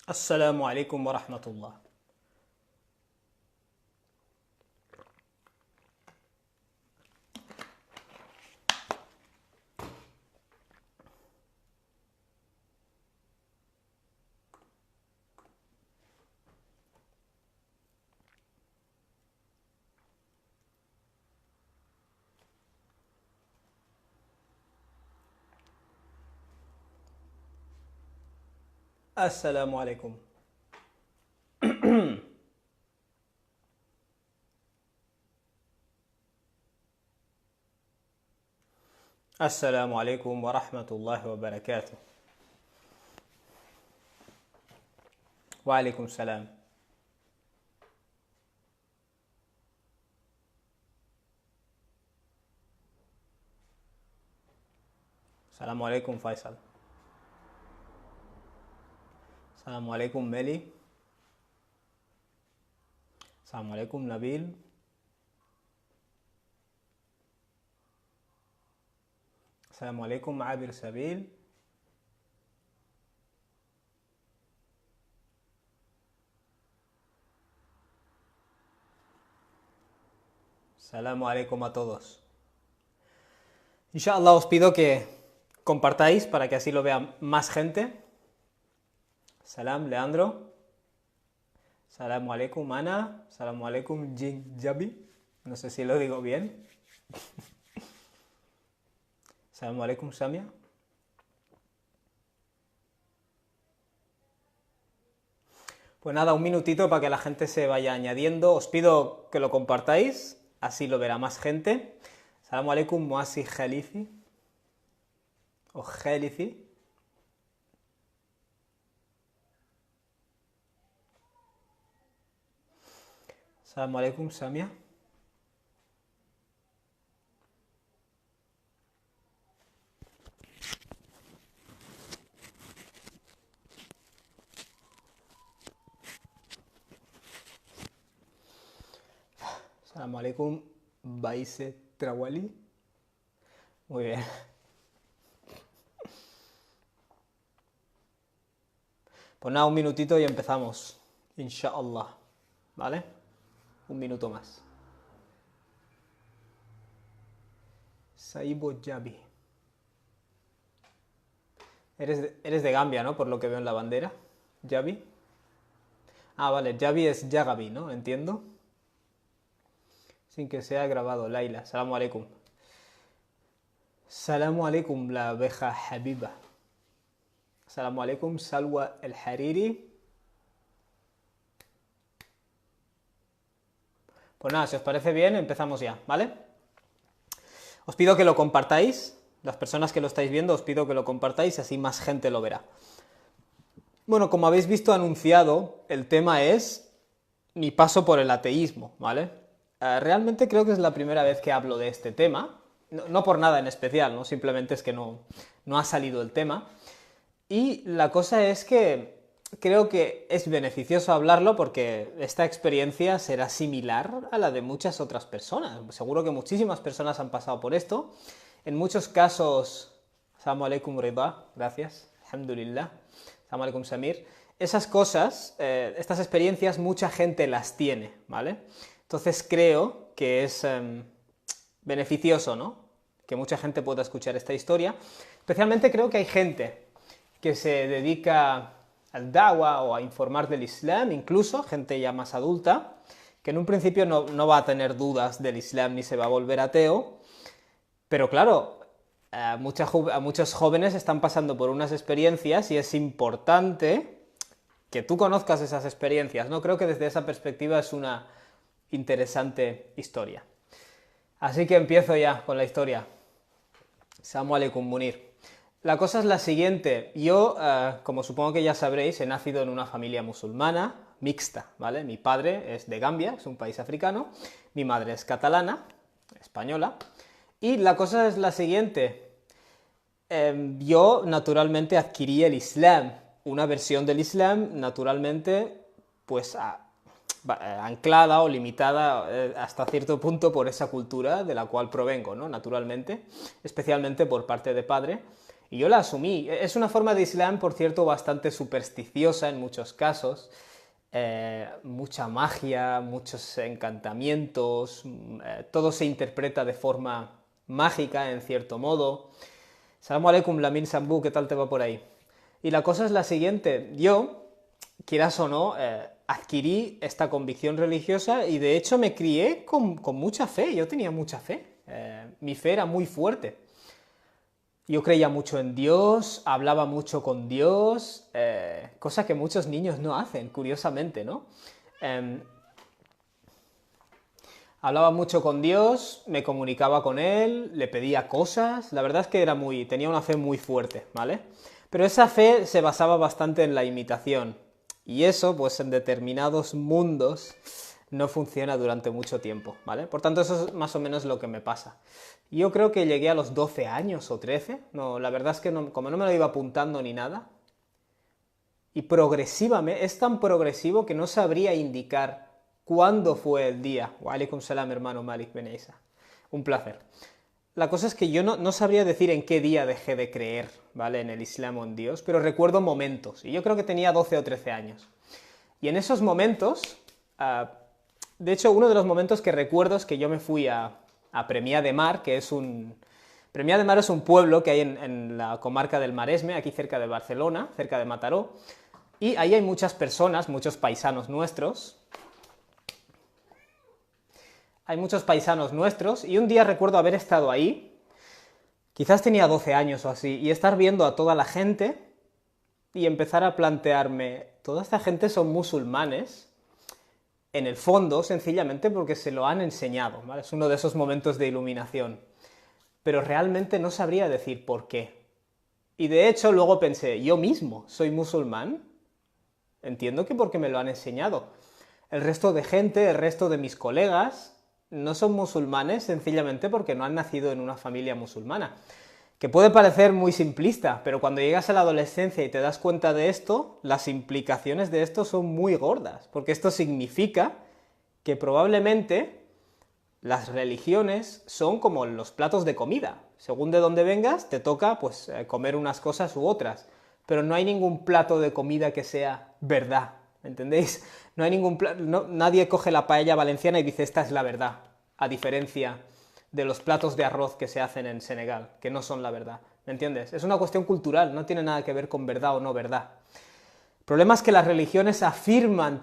السلام عليكم ورحمة الله. السلام عليكم. السلام عليكم ورحمة الله وبركاته. وعليكم السلام. السلام عليكم فيصل. السلام عليكم ميلي. السلام عليكم نبيل. السلام عليكم عابر سبيل. السلام عليكم a todos. Inshallah os pido que compartáis para que así lo vea más gente. Salam Leandro. Salam alaikum Ana. Salam alaikum Jin Jabi. No sé si lo digo bien. Salam alaikum Samia. Pues nada, un minutito para que la gente se vaya añadiendo. Os pido que lo compartáis, así lo verá más gente. Salam alaikum Muasi Khalifi. O Khalifi. Salam alaikum Samia. Salam alaikum Baise Trawali. Muy bien. Pues nada, un minutito y empezamos. Inshallah. ¿Vale? Un minuto más. Saibo Jabi. Eres de Gambia, ¿no? Por lo que veo en la bandera. Jabi. Ah, vale. Jabi es Yagabi, ¿no? Entiendo. Sin que sea grabado. Laila. Salamu alaikum. Salamu alaikum, la abeja Habiba. Salamu alaikum, Salwa el Hariri. Pues nada, si os parece bien, empezamos ya, ¿vale? Os pido que lo compartáis, las personas que lo estáis viendo, os pido que lo compartáis, así más gente lo verá. Bueno, como habéis visto anunciado, el tema es mi paso por el ateísmo, ¿vale? Realmente creo que es la primera vez que hablo de este tema, no por nada en especial, ¿no? Simplemente es que no ha salido el tema. Y la cosa es que creo que es beneficioso hablarlo porque esta experiencia será similar a la de muchas otras personas. Seguro que muchísimas personas han pasado por esto. En muchos casos, Assalamu alaikum Rida, gracias, alhamdulillah, Assalamu alaikum Samir. Esas cosas, estas experiencias, mucha gente las tiene, ¿vale? Entonces creo que es beneficioso, ¿no? Que mucha gente pueda escuchar esta historia. Especialmente creo que hay gente que se dedica al da'wa o a informar del Islam, incluso gente ya más adulta, que en un principio no va a tener dudas del Islam ni se va a volver ateo, pero claro, muchos jóvenes están pasando por unas experiencias y es importante que tú conozcas esas experiencias, ¿no? Creo que desde esa perspectiva es una interesante historia. Así que empiezo ya con la historia. Assalamu alaikum Munir. La cosa es la siguiente, yo, como supongo que ya sabréis, he nacido en una familia musulmana, mixta, ¿vale? Mi padre es de Gambia, es un país africano, mi madre es catalana, española, y la cosa es la siguiente, yo naturalmente adquirí el Islam, una versión del Islam, naturalmente, pues anclada o limitada hasta cierto punto por esa cultura de la cual provengo, ¿no? Naturalmente, especialmente por parte de padre. Y yo la asumí. Es una forma de Islam, por cierto, bastante supersticiosa en muchos casos. Mucha magia, muchos encantamientos, todo se interpreta de forma mágica, en cierto modo. Salamu alaikum, Lamin Sambu, ¿qué tal te va por ahí? Y la cosa es la siguiente, yo, quieras o no, adquirí esta convicción religiosa y de hecho me crié con mucha fe, yo tenía mucha fe, mi fe era muy fuerte. Yo creía mucho en Dios, hablaba mucho con Dios, cosa que muchos niños no hacen, curiosamente, ¿no? Eh, Hablaba mucho con Dios, me comunicaba con Él, le pedía cosas, la verdad es que tenía una fe muy fuerte, ¿vale? Pero esa fe se basaba bastante en la imitación, y eso, pues en determinados mundos, no funciona durante mucho tiempo, ¿vale? Por tanto, eso es más o menos lo que me pasa. Yo creo que llegué a los 12 años o 13, no, la verdad es que no, como no me lo iba apuntando ni nada, y progresivamente, es tan progresivo que no sabría indicar cuándo fue el día. Wa alaikum salam, hermano Malik Ben Isa. Un placer. La cosa es que yo no sabría decir en qué día dejé de creer, ¿vale? En el Islam o en Dios, pero recuerdo momentos, y yo creo que tenía 12 o 13 años. Y en esos momentos, de hecho, uno de los momentos que recuerdo es que yo me fui a Premià de Mar, que es un... Premià de Mar es un pueblo que hay en la comarca del Maresme, aquí cerca de Barcelona, cerca de Mataró, y ahí hay muchas personas, muchos paisanos nuestros. Hay muchos paisanos nuestros, y un día recuerdo haber estado ahí, quizás tenía 12 años o así, y estar viendo a toda la gente y empezar a plantearme, ¿toda esta gente son musulmanes? En el fondo, sencillamente porque se lo han enseñado, ¿vale? Es uno de esos momentos de iluminación. Pero realmente no sabría decir por qué. Y de hecho luego pensé, yo mismo soy musulmán, entiendo que porque me lo han enseñado. El resto de gente, el resto de mis colegas, no son musulmanes sencillamente porque no han nacido en una familia musulmana. Que puede parecer muy simplista, pero cuando llegas a la adolescencia y te das cuenta de esto, las implicaciones de esto son muy gordas, porque esto significa que probablemente las religiones son como los platos de comida. Según de dónde vengas, te toca pues comer unas cosas u otras, pero no hay ningún plato de comida que sea verdad, ¿entendéis? No hay ningún nadie coge la paella valenciana y dice esta es la verdad, a diferencia de los platos de arroz que se hacen en Senegal, que no son la verdad, ¿me entiendes? Es una cuestión cultural, no tiene nada que ver con verdad o no verdad. El problema es que las religiones afirman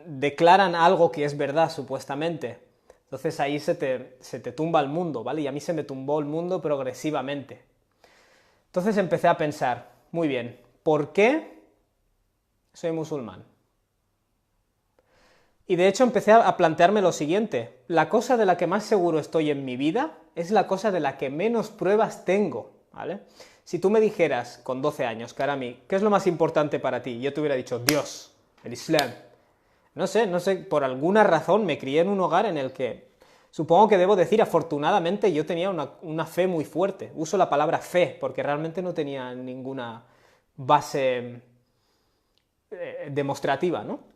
declaran algo que es verdad, supuestamente. Entonces ahí se te tumba el mundo, ¿vale? Y a mí se me tumbó el mundo progresivamente. Entonces empecé a pensar, muy bien, ¿por qué soy musulmán? Y de hecho empecé a plantearme lo siguiente, la cosa de la que más seguro estoy en mi vida es la cosa de la que menos pruebas tengo, ¿vale? Si tú me dijeras con 12 años, Karami, ¿qué es lo más importante para ti? Yo te hubiera dicho, Dios, el Islam. No sé, por alguna razón me crié en un hogar en el que, supongo que debo decir, afortunadamente yo tenía una fe muy fuerte. Uso la palabra fe, porque realmente no tenía ninguna base demostrativa, ¿no?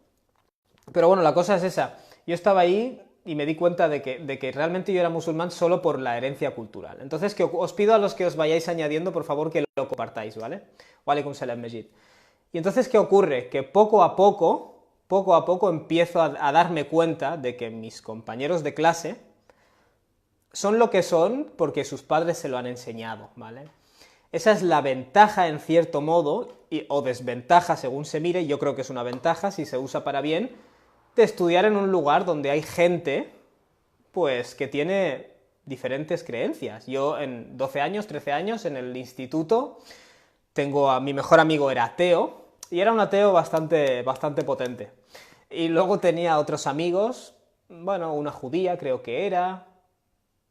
Pero bueno, la cosa es esa. Yo estaba ahí y me di cuenta de que realmente yo era musulmán solo por la herencia cultural. Entonces, que os pido a los que os vayáis añadiendo, por favor, que lo compartáis, ¿vale? Wa alaikum salam, Majid. Y entonces, ¿qué ocurre? Que poco a poco empiezo a darme cuenta de que mis compañeros de clase son lo que son porque sus padres se lo han enseñado, ¿vale? Esa es la ventaja, en cierto modo, o desventaja según se mire, yo creo que es una ventaja si se usa para bien, de estudiar en un lugar donde hay gente, pues, que tiene diferentes creencias. Yo en 12 años, 13 años, en el instituto, mi mejor amigo era ateo, y era un ateo bastante potente. Y luego tenía otros amigos, bueno, una judía creo que era,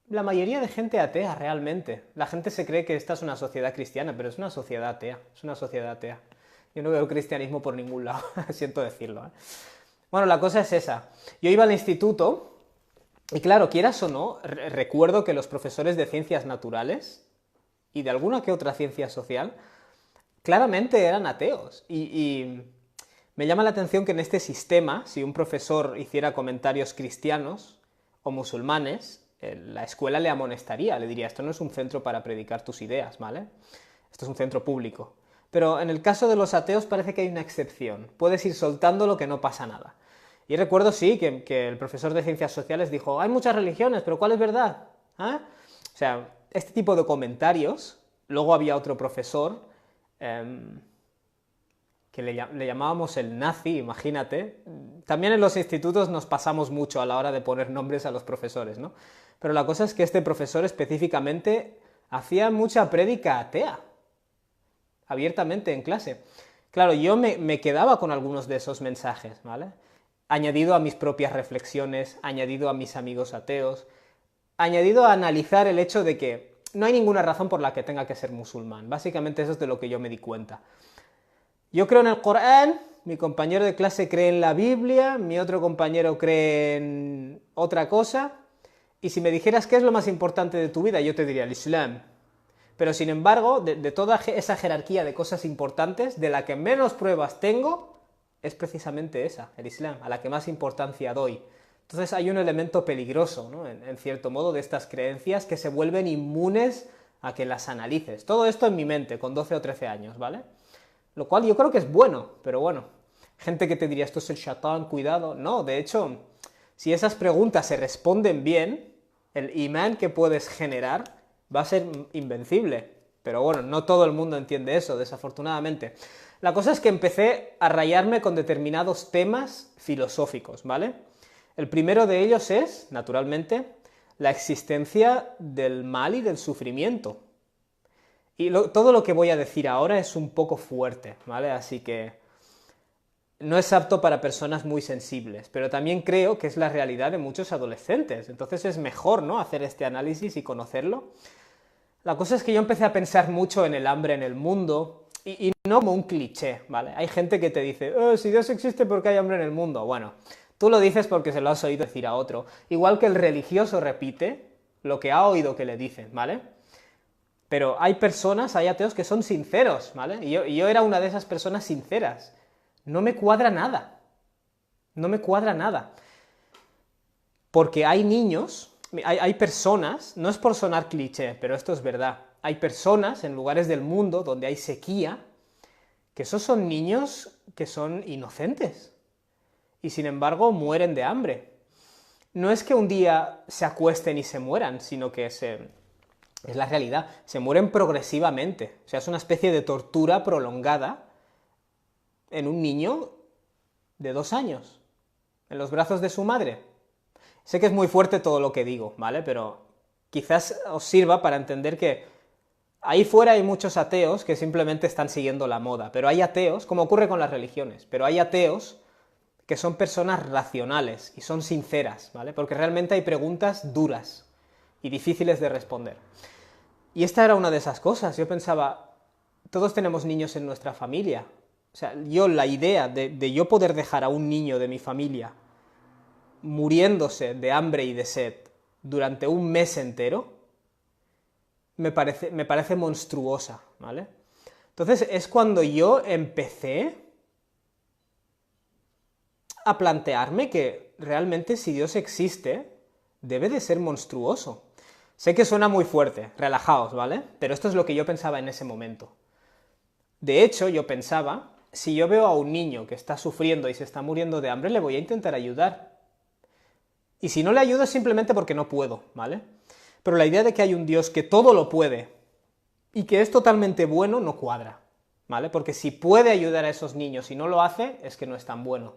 la mayoría de gente atea realmente. La gente se cree que esta es una sociedad cristiana, pero es una sociedad atea, es una sociedad atea. Yo no veo el cristianismo por ningún lado, siento decirlo, ¿eh? Bueno, la cosa es esa. Yo iba al instituto y claro, quieras o no, recuerdo que los profesores de ciencias naturales y de alguna que otra ciencia social claramente eran ateos. Y me llama la atención que en este sistema, si un profesor hiciera comentarios cristianos o musulmanes, la escuela le amonestaría, le diría, esto no es un centro para predicar tus ideas, ¿vale? Esto es un centro público. Pero en el caso de los ateos parece que hay una excepción. Puedes ir soltándolo que no pasa nada. Y recuerdo, sí, que el profesor de Ciencias Sociales dijo, hay muchas religiones, pero ¿cuál es verdad? ¿Ah? O sea, este tipo de comentarios. Luego había otro profesor que le llamábamos el nazi, imagínate. También en los institutos nos pasamos mucho a la hora de poner nombres a los profesores, ¿no? Pero la cosa es que este profesor específicamente hacía mucha prédica atea, abiertamente en clase. Claro, yo me quedaba con algunos de esos mensajes, ¿vale? Añadido a mis propias reflexiones, añadido a mis amigos ateos, añadido a analizar el hecho de que no hay ninguna razón por la que tenga que ser musulmán. Básicamente eso es de lo que yo me di cuenta. Yo creo en el Corán, mi compañero de clase cree en la Biblia, mi otro compañero cree en otra cosa, y si me dijeras qué es lo más importante de tu vida, yo te diría el Islam. Pero sin embargo, de toda esa jerarquía de cosas importantes, de la que menos pruebas tengo, es precisamente esa, el Islam, a la que más importancia doy. Entonces hay un elemento peligroso, ¿no? en cierto modo, de estas creencias que se vuelven inmunes a que las analices. Todo esto en mi mente, con 12 o 13 años, ¿vale? Lo cual yo creo que es bueno, pero bueno. Gente que te diría, esto es el Shatán, cuidado. No, de hecho, si esas preguntas se responden bien, el imán que puedes generar va a ser invencible. Pero bueno, no todo el mundo entiende eso, desafortunadamente. La cosa es que empecé a rayarme con determinados temas filosóficos, ¿vale? El primero de ellos es, naturalmente, la existencia del mal y del sufrimiento. Y todo lo que voy a decir ahora es un poco fuerte, ¿vale? Así que no es apto para personas muy sensibles, pero también creo que es la realidad de muchos adolescentes. Entonces es mejor, ¿no?, hacer este análisis y conocerlo. La cosa es que yo empecé a pensar mucho en el hambre en el mundo, y no como un cliché, ¿vale? Hay gente que te dice, si Dios existe, ¿por qué hay hambre en el mundo? Bueno, tú lo dices porque se lo has oído decir a otro. Igual que el religioso repite lo que ha oído que le dicen, ¿vale? Pero hay personas, hay ateos que son sinceros, ¿vale? Y yo era una de esas personas sinceras. No me cuadra nada. No me cuadra nada. Porque hay niños, hay personas, no es por sonar cliché, pero esto es verdad. Hay personas en lugares del mundo donde hay sequía, que esos son niños que son inocentes. Y sin embargo mueren de hambre. No es que un día se acuesten y se mueran, sino que es la realidad, se mueren progresivamente. O sea, es una especie de tortura prolongada en un niño de 2 años, en los brazos de su madre. Sé que es muy fuerte todo lo que digo, ¿vale? Pero quizás os sirva para entender que ahí fuera hay muchos ateos que simplemente están siguiendo la moda, pero hay ateos, como ocurre con las religiones, pero hay ateos que son personas racionales y son sinceras, ¿vale? Porque realmente hay preguntas duras y difíciles de responder. Y esta era una de esas cosas. Yo pensaba, todos tenemos niños en nuestra familia. O sea, la idea de yo poder dejar a un niño de mi familia muriéndose de hambre y de sed durante un mes entero, me parece monstruosa, ¿vale? Entonces es cuando yo empecé a plantearme que realmente si Dios existe, debe de ser monstruoso. Sé que suena muy fuerte, relajaos, ¿vale? Pero esto es lo que yo pensaba en ese momento. De hecho, yo pensaba, si yo veo a un niño que está sufriendo y se está muriendo de hambre, le voy a intentar ayudar. Y si no le ayudo es simplemente porque no puedo, ¿vale? Pero la idea de que hay un Dios que todo lo puede y que es totalmente bueno no cuadra, ¿vale? Porque si puede ayudar a esos niños y no lo hace, es que no es tan bueno.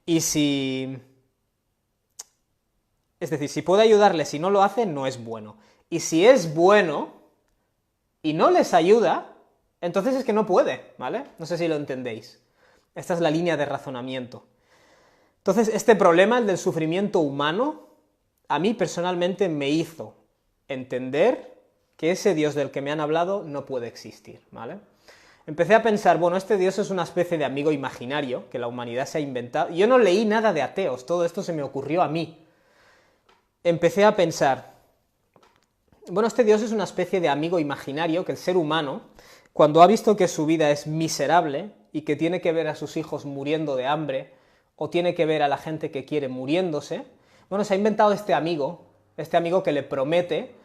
Y si... Es decir, si puede ayudarles y no lo hace, no es bueno. Y si es bueno y no les ayuda, entonces es que no puede, ¿vale? No sé si lo entendéis. Esta es la línea de razonamiento. Entonces, este problema, el del sufrimiento humano, a mí personalmente me hizo entender que ese Dios del que me han hablado no puede existir, ¿vale? Empecé a pensar, bueno, este Dios es una especie de amigo imaginario que la humanidad se ha inventado. Yo no leí nada de ateos, todo esto se me ocurrió a mí. Empecé a pensar, bueno, este Dios es una especie de amigo imaginario que el ser humano, cuando ha visto que su vida es miserable y que tiene que ver a sus hijos muriendo de hambre, o tiene que ver a la gente que quiere muriéndose, bueno, se ha inventado este amigo que le promete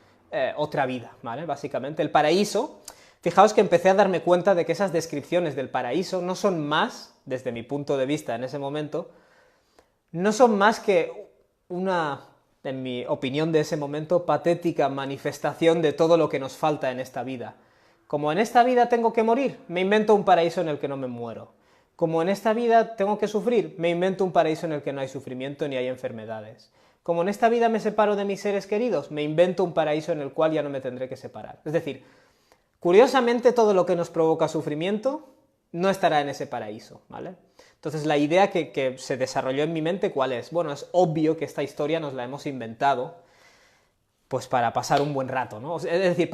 otra vida, ¿vale? Básicamente, el paraíso. fijaos que empecé a darme cuenta de que esas descripciones del paraíso no son más, desde mi punto de vista en ese momento, no son más que una, en mi opinión de ese momento, patética manifestación de todo lo que nos falta en esta vida. Como en esta vida tengo que morir, me invento un paraíso en el que no me muero. Como en esta vida tengo que sufrir, me invento un paraíso en el que no hay sufrimiento ni hay enfermedades. Como en esta vida me separo de mis seres queridos, me invento un paraíso en el cual ya no me tendré que separar. Es decir, curiosamente todo lo que nos provoca sufrimiento no estará en ese paraíso, ¿vale? Entonces la idea que se desarrolló en mi mente, ¿cuál es? Bueno, es obvio que esta historia nos la hemos inventado pues para pasar un buen rato, ¿no? Es decir,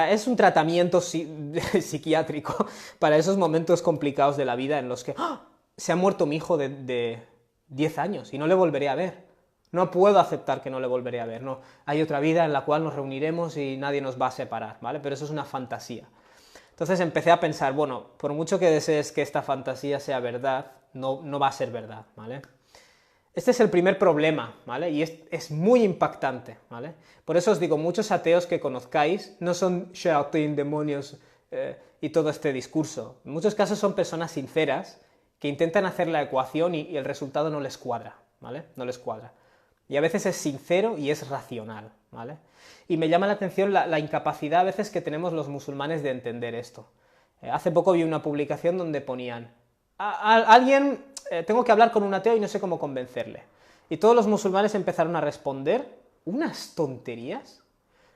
es un tratamiento psiquiátrico para esos momentos complicados de la vida en los que ¡ah! Se ha muerto mi hijo de 10 años y no le volveré a ver. No puedo aceptar que no le volveré a ver, no. Hay otra vida en la cual nos reuniremos y nadie nos va a separar, ¿vale? Pero eso es una fantasía. Entonces empecé a pensar, bueno, por mucho que desees que esta fantasía sea verdad, no va a ser verdad, ¿vale? Este es el primer problema, ¿vale? Y es muy impactante, ¿vale? Por eso os digo, muchos ateos que conozcáis no son shayatín, demonios y todo este discurso. En muchos casos son personas sinceras que intentan hacer la ecuación y el resultado no les cuadra, ¿vale? No les cuadra. Y a veces es sincero y es racional, ¿vale? Y me llama la atención la incapacidad a veces que tenemos los musulmanes de entender esto. Hace poco vi una publicación donde ponían alguien, tengo que hablar con un ateo y no sé cómo convencerle. Y todos los musulmanes empezaron a responder unas tonterías.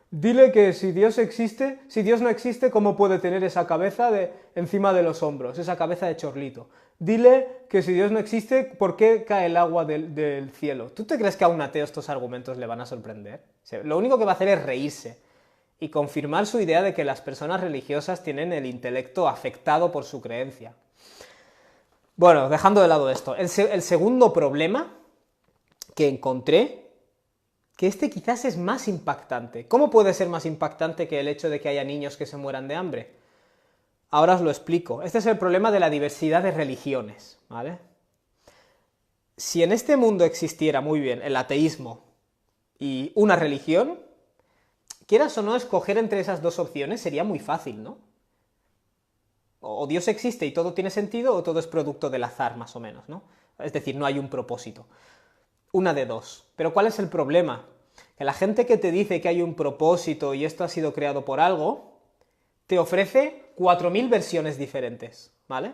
Dile que si Dios no existe, ¿cómo puede tener esa cabeza encima de los hombros, esa cabeza de chorlito? Dile que si Dios no existe, ¿por qué cae el agua del cielo? ¿Tú te crees que a un ateo estos argumentos le van a sorprender? O sea, lo único que va a hacer es reírse y confirmar su idea de que las personas religiosas tienen el intelecto afectado por su creencia. Bueno, dejando de lado esto, el segundo problema que encontré, que este quizás es más impactante. ¿Cómo puede ser más impactante que el hecho de que haya niños que se mueran de hambre? Ahora os lo explico. Este es el problema de la diversidad de religiones, ¿vale? Si en este mundo existiera, muy bien, el ateísmo y una religión, quieras o no, escoger entre esas dos opciones sería muy fácil, ¿no? O Dios existe y todo tiene sentido, o todo es producto del azar, más o menos, ¿no? Es decir, no hay un propósito. Una de dos. Pero ¿cuál es el problema? Que la gente que te dice que hay un propósito y esto ha sido creado por algo, te ofrece 4.000 versiones diferentes, ¿vale?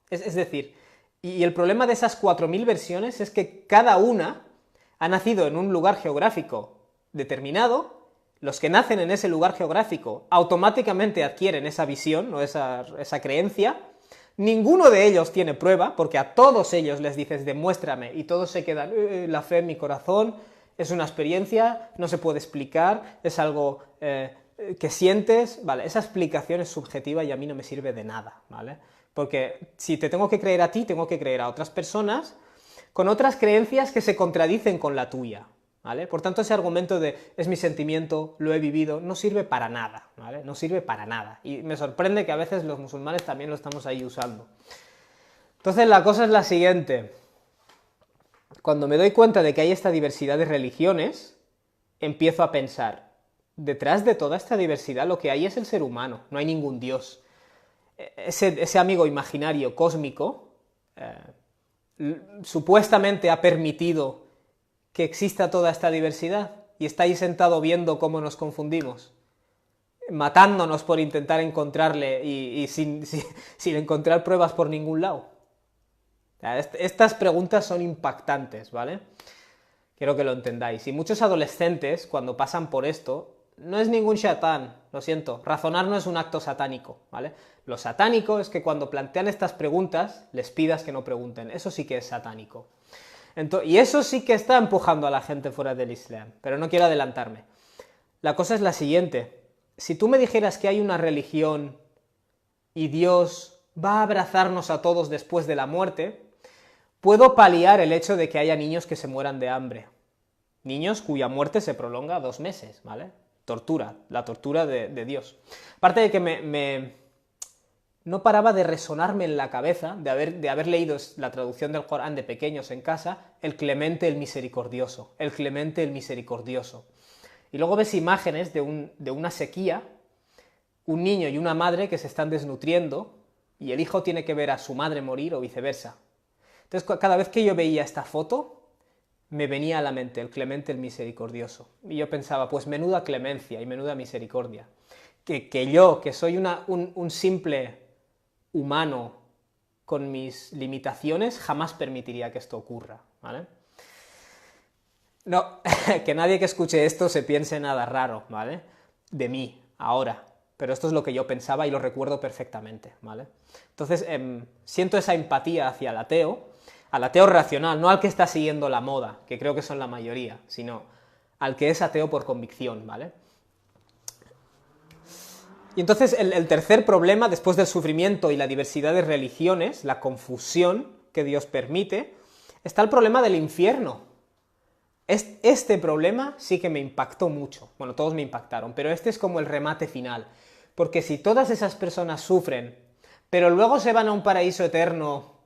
Es decir, y el problema de esas 4.000 versiones es que cada una ha nacido en un lugar geográfico determinado. Los que nacen en ese lugar geográfico automáticamente adquieren esa visión o esa creencia. Ninguno de ellos tiene prueba, porque a todos ellos les dices demuéstrame, y todos se quedan, la fe en mi corazón, es una experiencia, no se puede explicar, es algo que sientes, vale, esa explicación es subjetiva y a mí no me sirve de nada, ¿vale? Porque si te tengo que creer a ti, tengo que creer a otras personas con otras creencias que se contradicen con la tuya, ¿vale? Por tanto, ese argumento de es mi sentimiento, lo he vivido, no sirve para nada, ¿vale? No sirve para nada. Y me sorprende que a veces los musulmanes también lo estamos ahí usando. Entonces, la cosa es la siguiente. Cuando me doy cuenta de que hay esta diversidad de religiones, empiezo a pensar, detrás de toda esta diversidad lo que hay es el ser humano, no hay ningún Dios. Ese amigo imaginario cósmico supuestamente ha permitido que exista toda esta diversidad y está ahí sentado viendo cómo nos confundimos, matándonos por intentar encontrarle y sin encontrar pruebas por ningún lado. Estas preguntas son impactantes, ¿vale? Quiero que lo entendáis. Y muchos adolescentes, cuando pasan por esto, no es ningún shatán, lo siento, razonar no es un acto satánico, ¿vale? Lo satánico es que cuando plantean estas preguntas, les pidas que no pregunten, eso sí que es satánico. Y eso sí que está empujando a la gente fuera del Islam, pero no quiero adelantarme. La cosa es la siguiente, si tú me dijeras que hay una religión y Dios va a abrazarnos a todos después de la muerte, puedo paliar el hecho de que haya niños que se mueran de hambre. Niños cuya muerte se prolonga 2 meses, ¿vale? Tortura, la tortura de Dios. Aparte de que no paraba de resonarme en la cabeza, de haber leído la traducción del Corán de pequeños en casa, el Clemente el Misericordioso, el Clemente el Misericordioso. Y luego ves imágenes de una sequía un niño y una madre que se están desnutriendo y el hijo tiene que ver a su madre morir o viceversa. Entonces, cada vez que yo veía esta foto, me venía a la mente el Clemente el Misericordioso. Y yo pensaba, pues menuda clemencia y menuda misericordia. Que yo, que soy un simple humano con mis limitaciones, jamás permitiría que esto ocurra, ¿vale? No, que nadie que escuche esto se piense nada raro, ¿vale? De mí, ahora. Pero esto es lo que yo pensaba y lo recuerdo perfectamente, ¿vale? Entonces, siento esa empatía hacia el ateo, al ateo racional, no al que está siguiendo la moda, que creo que son la mayoría, sino al que es ateo por convicción, ¿vale? Y entonces el tercer problema, después del sufrimiento y la diversidad de religiones, la confusión que Dios permite, está el problema del infierno. Este problema sí que me impactó mucho. Bueno, todos me impactaron, pero este es como el remate final. Porque si todas esas personas sufren, pero luego se van a un paraíso eterno,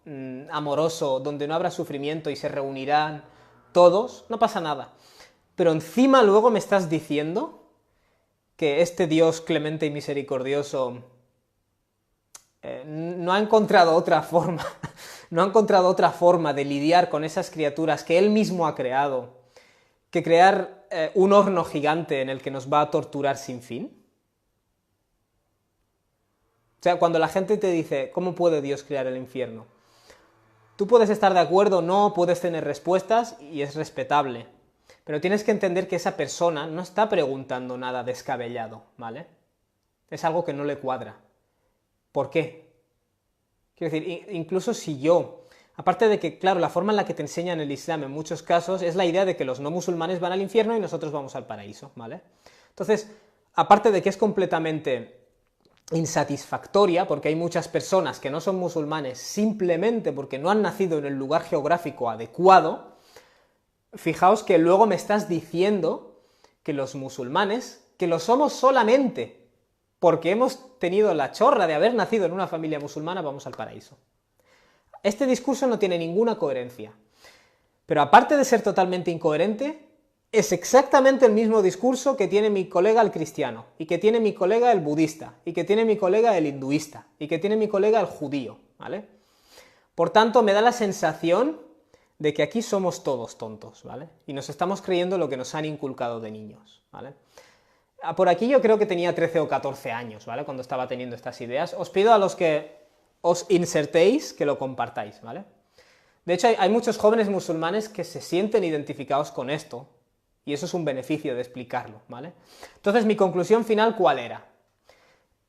amoroso, donde no habrá sufrimiento y se reunirán todos, no pasa nada. Pero encima luego me estás diciendo que este Dios clemente y misericordioso no ha encontrado otra forma, no ha encontrado otra forma de lidiar con esas criaturas que Él mismo ha creado, que crear un horno gigante en el que nos va a torturar sin fin. O sea, cuando la gente te dice, ¿cómo puede Dios crear el infierno? Tú puedes estar de acuerdo, no, puedes tener respuestas y es respetable. Pero tienes que entender que esa persona no está preguntando nada descabellado, ¿vale? Es algo que no le cuadra. ¿Por qué? Quiero decir, incluso si yo, aparte de que, claro, la forma en la que te enseñan el Islam en muchos casos es la idea de que los no musulmanes van al infierno y nosotros vamos al paraíso, ¿vale? Entonces, aparte de que es completamente insatisfactoria, porque hay muchas personas que no son musulmanes simplemente porque no han nacido en el lugar geográfico adecuado, fijaos que luego me estás diciendo que los musulmanes, que lo somos solamente porque hemos tenido la chorra de haber nacido en una familia musulmana, vamos al paraíso. Este discurso no tiene ninguna coherencia. Pero aparte de ser totalmente incoherente, es exactamente el mismo discurso que tiene mi colega el cristiano, y que tiene mi colega el budista, y que tiene mi colega el hinduista, y que tiene mi colega el judío, ¿vale? Por tanto, me da la sensación de que aquí somos todos tontos, ¿vale? Y nos estamos creyendo lo que nos han inculcado de niños, ¿vale? Por aquí yo creo que tenía 13 o 14 años, ¿vale? Cuando estaba teniendo estas ideas. Os pido a los que os insertéis que lo compartáis, ¿vale? De hecho, hay muchos jóvenes musulmanes que se sienten identificados con esto, y eso es un beneficio de explicarlo, ¿vale? Entonces, mi conclusión final, ¿cuál era?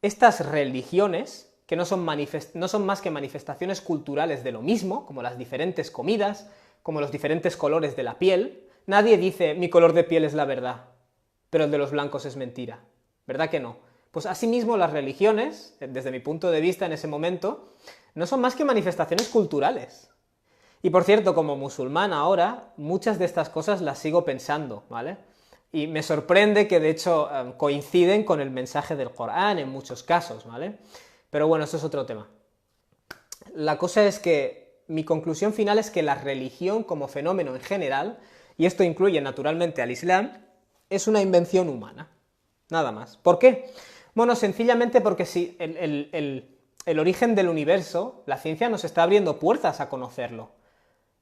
Estas religiones, que no son más que manifestaciones culturales de lo mismo, como las diferentes comidas, como los diferentes colores de la piel, nadie dice, mi color de piel es la verdad, pero el de los blancos es mentira, ¿verdad que no? Pues asimismo las religiones, desde mi punto de vista en ese momento, no son más que manifestaciones culturales. Y por cierto, como musulmán ahora, muchas de estas cosas las sigo pensando, ¿vale? Y me sorprende que de hecho coinciden con el mensaje del Corán en muchos casos, ¿vale? Pero bueno, eso es otro tema. La cosa es que mi conclusión final es que la religión como fenómeno en general, y esto incluye naturalmente al Islam, es una invención humana, nada más. ¿Por qué? Bueno, sencillamente porque si el origen del universo, la ciencia nos está abriendo puertas a conocerlo.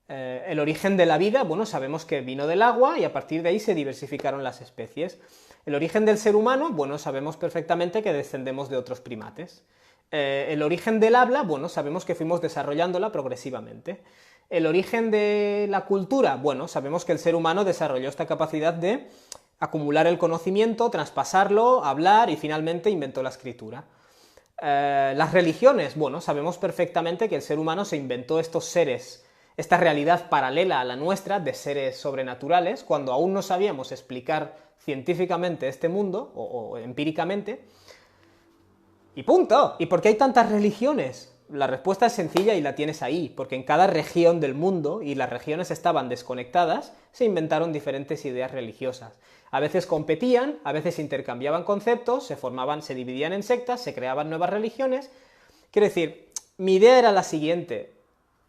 El origen de la vida, bueno, sabemos que vino del agua y a partir de ahí se diversificaron las especies. El origen del ser humano, bueno, sabemos perfectamente que descendemos de otros primates. El origen del habla, bueno, sabemos que fuimos desarrollándola progresivamente. El origen de la cultura, bueno, sabemos que el ser humano desarrolló esta capacidad de acumular el conocimiento, traspasarlo, hablar y finalmente inventó la escritura. Las religiones, bueno, sabemos perfectamente que el ser humano se inventó estos seres, esta realidad paralela a la nuestra de seres sobrenaturales, cuando aún no sabíamos explicar científicamente este mundo, o empíricamente, y punto. ¿Y por qué hay tantas religiones? La respuesta es sencilla y la tienes ahí, porque en cada región del mundo, y las regiones estaban desconectadas, se inventaron diferentes ideas religiosas. A veces competían, a veces intercambiaban conceptos, se dividían en sectas, se creaban nuevas religiones. Quiero decir, mi idea era la siguiente: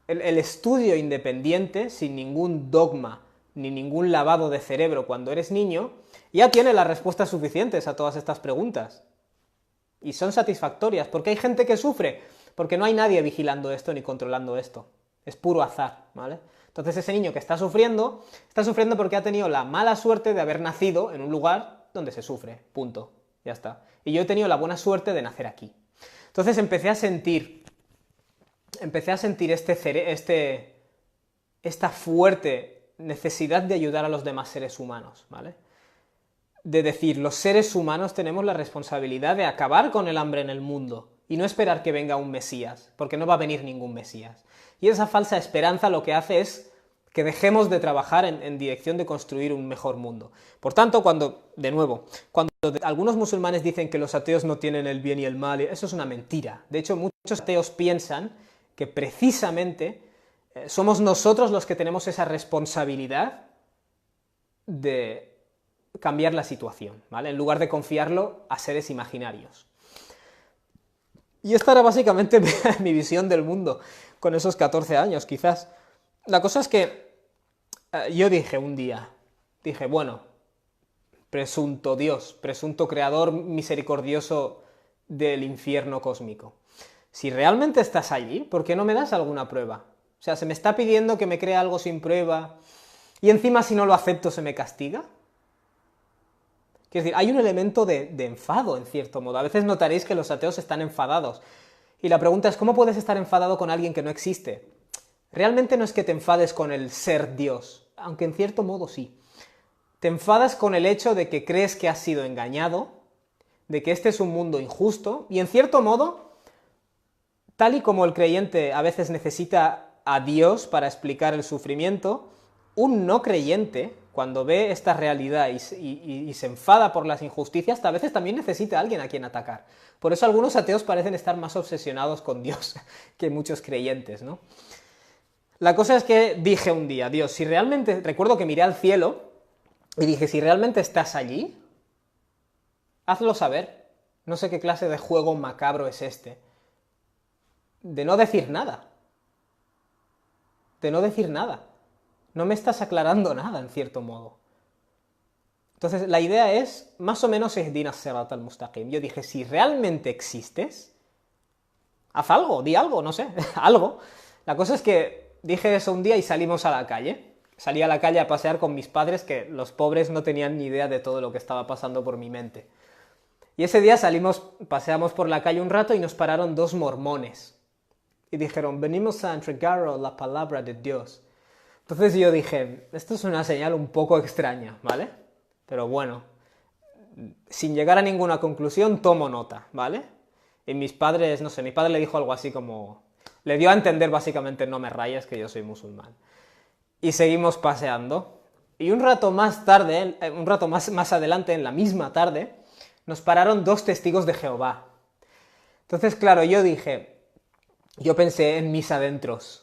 el estudio independiente, sin ningún dogma ni ningún lavado de cerebro cuando eres niño, ya tiene las respuestas suficientes a todas estas preguntas. Y son satisfactorias. ¿Por qué hay gente que sufre? Porque no hay nadie vigilando esto ni controlando esto. Es puro azar, ¿vale? Entonces ese niño que está sufriendo porque ha tenido la mala suerte de haber nacido en un lugar donde se sufre, punto, ya está. Y yo he tenido la buena suerte de nacer aquí. Entonces empecé a sentir esta fuerte necesidad de ayudar a los demás seres humanos, ¿vale? De decir, los seres humanos tenemos la responsabilidad de acabar con el hambre en el mundo y no esperar que venga un Mesías, porque no va a venir ningún Mesías. Y esa falsa esperanza lo que hace es que dejemos de trabajar en dirección de construir un mejor mundo. Por tanto, cuando algunos musulmanes dicen que los ateos no tienen el bien y el mal, eso es una mentira. De hecho, muchos ateos piensan que precisamente somos nosotros los que tenemos esa responsabilidad de cambiar la situación, ¿vale? En lugar de confiarlo a seres imaginarios. Y esta era básicamente mi visión del mundo, con esos 14 años, quizás. La cosa es que yo dije un día, bueno, presunto Dios, presunto creador misericordioso del infierno cósmico, si realmente estás allí, ¿por qué no me das alguna prueba? O sea, se me está pidiendo que me crea algo sin prueba, y encima si no lo acepto se me castiga. Quiero decir, hay un elemento de enfado, en cierto modo. A veces notaréis que los ateos están enfadados. Y la pregunta es, ¿cómo puedes estar enfadado con alguien que no existe? Realmente no es que te enfades con el ser Dios, aunque en cierto modo sí. Te enfadas con el hecho de que crees que has sido engañado, de que este es un mundo injusto, y en cierto modo, tal y como el creyente a veces necesita a Dios para explicar el sufrimiento, un no creyente, cuando ve esta realidad y se enfada por las injusticias, a veces también necesita a alguien a quien atacar. Por eso algunos ateos parecen estar más obsesionados con Dios que muchos creyentes, ¿no? La cosa es que dije un día, Dios, si realmente, recuerdo que miré al cielo y dije, si realmente estás allí, hazlo saber. No sé qué clase de juego macabro es este. De no decir nada. De no decir nada. No me estás aclarando nada, en cierto modo. Entonces, la idea es, más o menos, ihdina as-sirat al-mustaqim. Yo dije, si realmente existes, haz algo, di algo, no sé, algo. La cosa es que dije eso un día y salimos a la calle. Salí a la calle a pasear con mis padres, que los pobres no tenían ni idea de todo lo que estaba pasando por mi mente. Y ese día paseamos por la calle un rato y nos pararon dos mormones. Y dijeron, venimos a entregaros la palabra de Dios. Entonces yo dije, esto es una señal un poco extraña, ¿vale? Pero bueno, sin llegar a ninguna conclusión, tomo nota, ¿vale? Y mis padres, no sé, mi padre le dijo algo así como... Le dio a entender básicamente, no me rayes, que yo soy musulmán. Y seguimos paseando. Y un rato más tarde, un rato más adelante, en la misma tarde, nos pararon dos testigos de Jehová. Entonces, claro, yo pensé en mis adentros.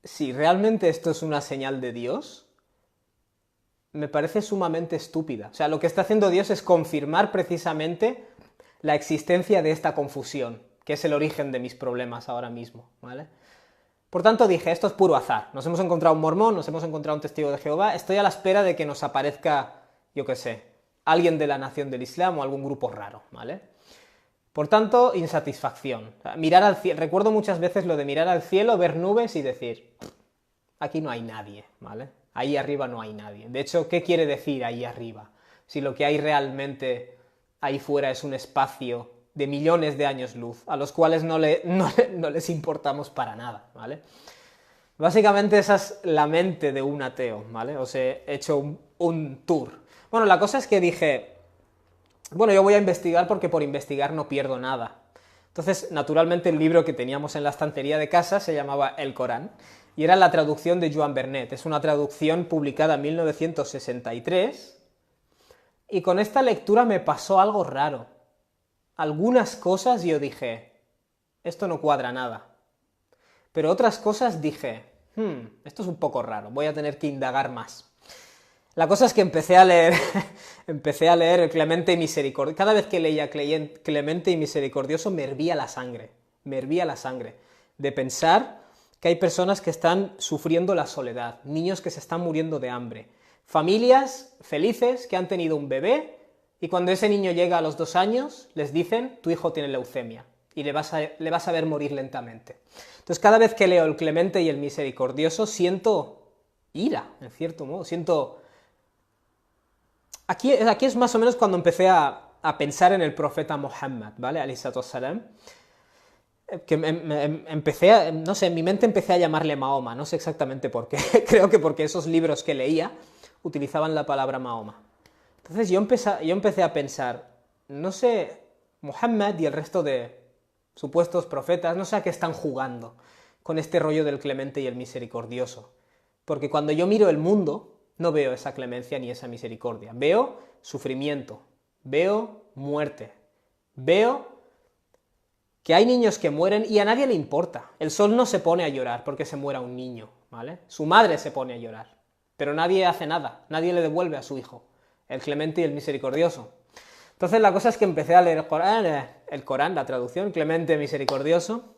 Si realmente esto es una señal de Dios, me parece sumamente estúpida. O sea, lo que está haciendo Dios es confirmar precisamente la existencia de esta confusión, que es el origen de mis problemas ahora mismo, ¿vale? Por tanto dije, esto es puro azar. Nos hemos encontrado un mormón, nos hemos encontrado un testigo de Jehová, estoy a la espera de que nos aparezca, yo qué sé, alguien de la nación del Islam o algún grupo raro, ¿vale? Por tanto, insatisfacción. Mirar al cielo. Recuerdo muchas veces lo de mirar al cielo, ver nubes y decir, aquí no hay nadie, ¿vale? Ahí arriba no hay nadie. De hecho, ¿qué quiere decir ahí arriba? Si lo que hay realmente ahí fuera es un espacio de millones de años luz, a los cuales no les importamos para nada, ¿vale? Básicamente esa es la mente de un ateo, ¿vale? Os he hecho un tour. Bueno, la cosa es que dije... Bueno, yo voy a investigar porque por investigar no pierdo nada. Entonces, naturalmente, el libro que teníamos en la estantería de casa se llamaba El Corán, y era la traducción de Joan Vernet. Es una traducción publicada en 1963, y con esta lectura me pasó algo raro. Algunas cosas yo dije, esto no cuadra nada. Pero otras cosas dije, esto es un poco raro, voy a tener que indagar más. La cosa es que empecé a leer el Clemente y Misericordioso. Cada vez que leía Clemente y Misericordioso me hervía la sangre de pensar que hay personas que están sufriendo la soledad, niños que se están muriendo de hambre, familias felices que han tenido un bebé Y cuando ese niño llega a los 2 años, les dicen, tu hijo tiene leucemia, y le vas a ver morir lentamente. Entonces, cada vez que leo el Clemente y el Misericordioso, siento ira, en cierto modo, siento... Aquí es más o menos cuando empecé a pensar en el profeta Muhammad, ¿vale? Alayhi salatu wassalam. Que empecé, no sé, en mi mente empecé a llamarle Mahoma, no sé exactamente por qué, creo que porque esos libros que leía utilizaban la palabra Mahoma. Entonces yo empecé a pensar, no sé, Muhammad y el resto de supuestos profetas, no sé a qué están jugando con este rollo del clemente y el misericordioso. Porque cuando yo miro el mundo, no veo esa clemencia ni esa misericordia. Veo sufrimiento, veo muerte, veo que hay niños que mueren y a nadie le importa. El sol no se pone a llorar porque se muera un niño, ¿vale? Su madre se pone a llorar, pero nadie hace nada, nadie le devuelve a su hijo, el clemente y el misericordioso. Entonces la cosa es que empecé a leer el Corán, la traducción, clemente, misericordioso.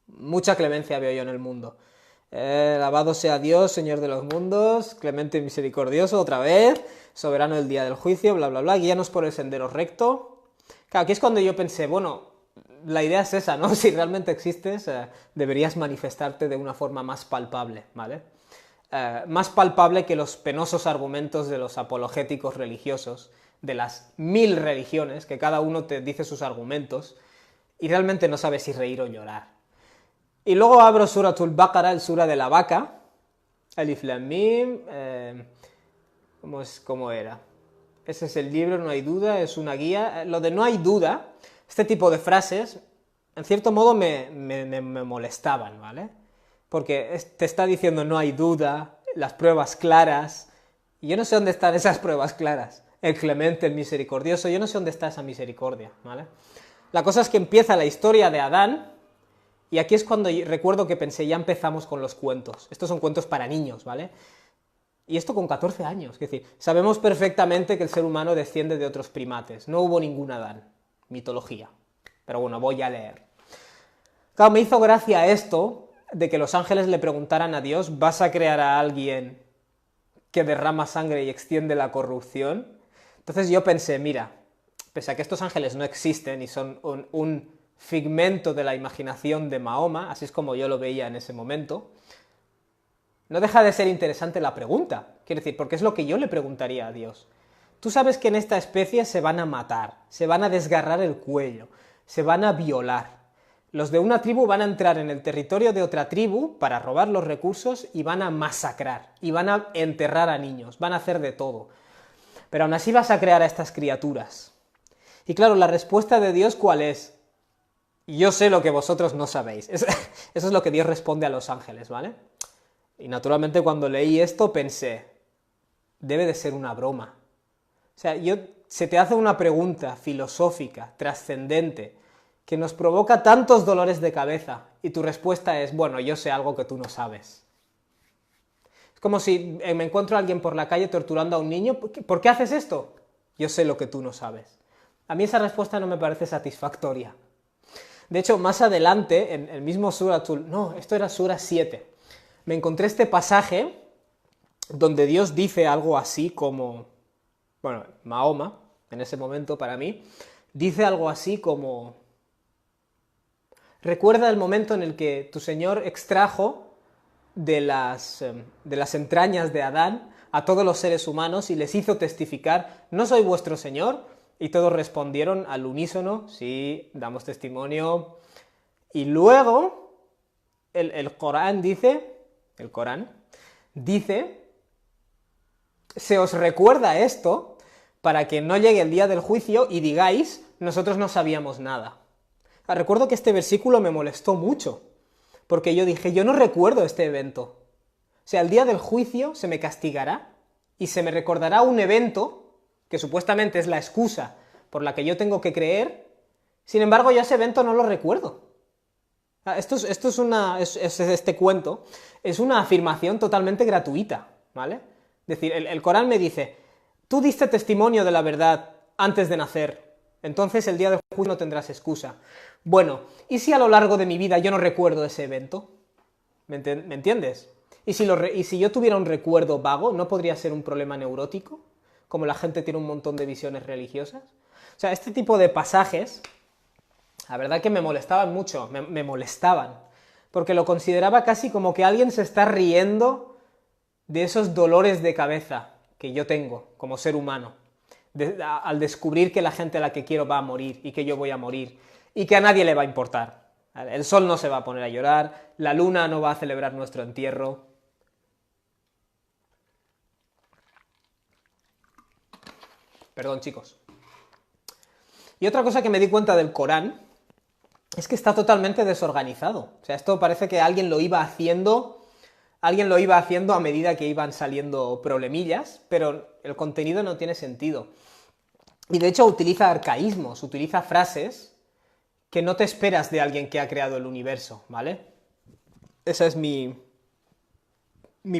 Mucha clemencia veo yo en el mundo. Alabado sea Dios, Señor de los mundos, clemente y misericordioso, otra vez, soberano del día del juicio, bla, bla, bla, guíanos por el sendero recto. Claro, aquí es cuando yo pensé, bueno, la idea es esa, ¿no? Si realmente existes, deberías manifestarte de una forma más palpable, ¿vale? Más palpable que los penosos argumentos de los apologéticos religiosos, de las 1000 religiones, que cada uno te dice sus argumentos, y realmente no sabes si reír o llorar. Y luego abro Suratul Baqara, el sura de la vaca, Alif Lam Mim, ¿cómo era? Ese es el libro, no hay duda, es una guía. Lo de no hay duda, este tipo de frases, en cierto modo me molestaban, ¿vale? Porque te está diciendo no hay duda, las pruebas claras, y yo no sé dónde están esas pruebas claras. El clemente, el misericordioso, yo no sé dónde está esa misericordia, ¿vale? La cosa es que empieza la historia de Adán, y aquí es cuando recuerdo que pensé, ya empezamos con los cuentos. Estos son cuentos para niños, ¿vale? Y esto con 14 años, es decir, sabemos perfectamente que el ser humano desciende de otros primates. No hubo ningún Adán, mitología. Pero bueno, voy a leer. Claro, me hizo gracia esto de que los ángeles le preguntaran a Dios, ¿vas a crear a alguien que derrama sangre y extiende la corrupción? Entonces yo pensé, mira, pese a que estos ángeles no existen y son un figmento de la imaginación de Mahoma, así es como yo lo veía en ese momento, no deja de ser interesante la pregunta. Quiero decir, porque es lo que yo le preguntaría a Dios. Tú sabes que en esta especie se van a matar, se van a desgarrar el cuello, se van a violar. Los de una tribu van a entrar en el territorio de otra tribu para robar los recursos y van a masacrar, y van a enterrar a niños, van a hacer de todo. Pero aún así vas a crear a estas criaturas. Y claro, la respuesta de Dios, ¿cuál es? Yo sé lo que vosotros no sabéis. Eso es lo que Dios responde a los ángeles, ¿vale? Y naturalmente cuando leí esto pensé, debe de ser una broma. O sea, se te hace una pregunta filosófica, trascendente, que nos provoca tantos dolores de cabeza, y tu respuesta es, bueno, yo sé algo que tú no sabes. Es como si me encuentro a alguien por la calle torturando a un niño, ¿por qué haces esto? Yo sé lo que tú no sabes. A mí esa respuesta no me parece satisfactoria. De hecho, más adelante, en el mismo esto era Sura 7, me encontré este pasaje donde Dios dice algo así como, bueno, Mahoma, en ese momento para mí, dice algo así como, recuerda el momento en el que tu Señor extrajo de las entrañas de Adán a todos los seres humanos y les hizo testificar, ¿no soy vuestro Señor? Y todos respondieron al unísono, sí, damos testimonio. Y luego, el Corán dice, se os recuerda esto para que no llegue el día del juicio y digáis, nosotros no sabíamos nada. Recuerdo que este versículo me molestó mucho, porque yo dije, yo no recuerdo este evento. O sea, el día del juicio se me castigará y se me recordará un evento que supuestamente es la excusa por la que yo tengo que creer, sin embargo yo ese evento no lo recuerdo. Este cuento es una afirmación totalmente gratuita, ¿vale? Es decir, el Corán me dice, tú diste testimonio de la verdad antes de nacer, entonces el día del juicio no tendrás excusa. Bueno, ¿y si a lo largo de mi vida yo no recuerdo ese evento? ¿Me entiendes? ¿Y si yo tuviera un recuerdo vago, no podría ser un problema neurótico? como la gente tiene un montón de visiones religiosas. O sea, este tipo de pasajes, la verdad que me molestaban mucho, me molestaban, porque lo consideraba casi como que alguien se está riendo de esos dolores de cabeza que yo tengo como ser humano, al descubrir que la gente a la que quiero va a morir y que yo voy a morir y que a nadie le va a importar. El sol no se va a poner a llorar, la luna no va a celebrar nuestro entierro. Perdón, chicos. Y otra cosa que me di cuenta del Corán es que está totalmente desorganizado. O sea, esto parece que alguien lo iba haciendo a medida que iban saliendo problemillas, pero el contenido no tiene sentido. Y de hecho utiliza arcaísmos, utiliza frases que no te esperas de alguien que ha creado el universo, ¿vale? Esa es mi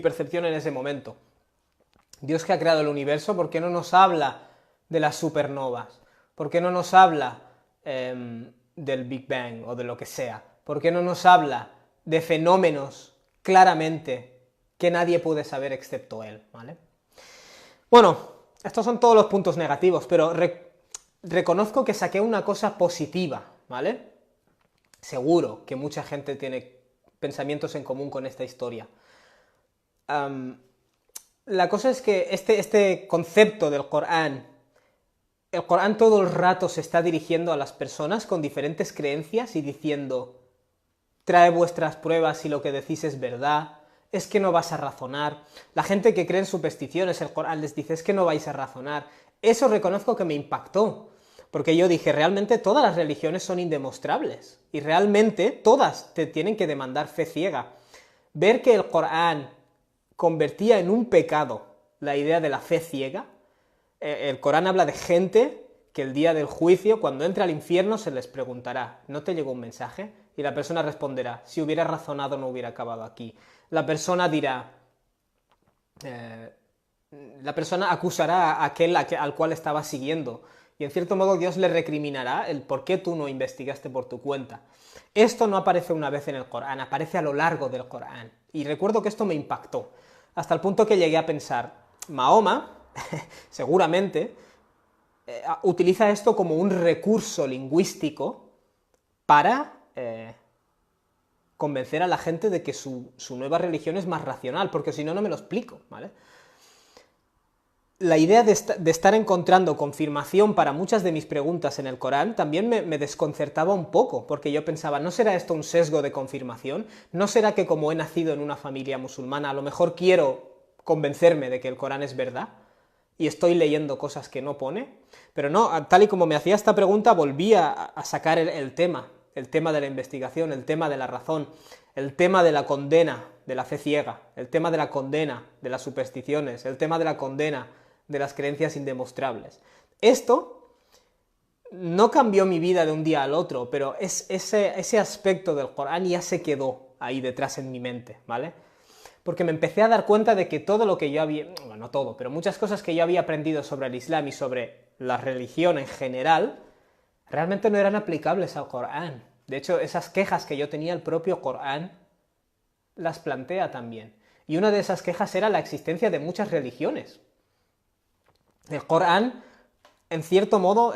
percepción en ese momento. Dios que ha creado el universo, ¿por qué no nos habla de las supernovas? ¿Por qué no nos habla del Big Bang o de lo que sea? ¿Por qué no nos habla de fenómenos claramente que nadie puede saber excepto él, ¿vale? Bueno, estos son todos los puntos negativos, pero reconozco que saqué una cosa positiva, ¿vale? Seguro que mucha gente tiene pensamientos en común con esta historia. La cosa es que este concepto del Corán, el Corán todo el rato se está dirigiendo a las personas con diferentes creencias y diciendo: trae vuestras pruebas si lo que decís es verdad, es que no vas a razonar. La gente que cree en supersticiones, el Corán les dice: es que no vais a razonar. Eso reconozco que me impactó, porque yo dije, realmente todas las religiones son indemostrables, y realmente todas te tienen que demandar fe ciega. Ver que el Corán convertía en un pecado la idea de la fe ciega. El Corán habla de gente que el día del juicio, cuando entre al infierno, se les preguntará: ¿no te llegó un mensaje? Y la persona responderá: si hubiera razonado no hubiera acabado aquí. La persona dirá, la persona acusará a aquel al cual estaba siguiendo, y en cierto modo Dios le recriminará el por qué tú no investigaste por tu cuenta. Esto no aparece una vez en el Corán, aparece a lo largo del Corán, y recuerdo que esto me impactó, hasta el punto que llegué a pensar: Mahoma, seguramente, utiliza esto como un recurso lingüístico para convencer a la gente de que su nueva religión es más racional, porque si no, no me lo explico, ¿vale? La idea de estar encontrando confirmación para muchas de mis preguntas en el Corán también me desconcertaba un poco, porque yo pensaba, ¿no será esto un sesgo de confirmación? ¿No será que como he nacido en una familia musulmana, a lo mejor quiero convencerme de que el Corán es verdad y estoy leyendo cosas que no pone? Pero no, tal y como me hacía esta pregunta, volvía a sacar el tema de la investigación, el tema de la razón, el tema de la condena de la fe ciega, el tema de la condena de las supersticiones, el tema de la condena de las creencias indemostrables. Esto no cambió mi vida de un día al otro, pero ese aspecto del Corán ya se quedó ahí detrás en mi mente, ¿vale? Porque me empecé a dar cuenta de que todo lo que yo había, bueno, no todo, pero muchas cosas que yo había aprendido sobre el Islam y sobre la religión en general, realmente no eran aplicables al Corán. De hecho, esas quejas que yo tenía, el propio Corán las plantea también. Y una de esas quejas era la existencia de muchas religiones. El Corán, en cierto modo,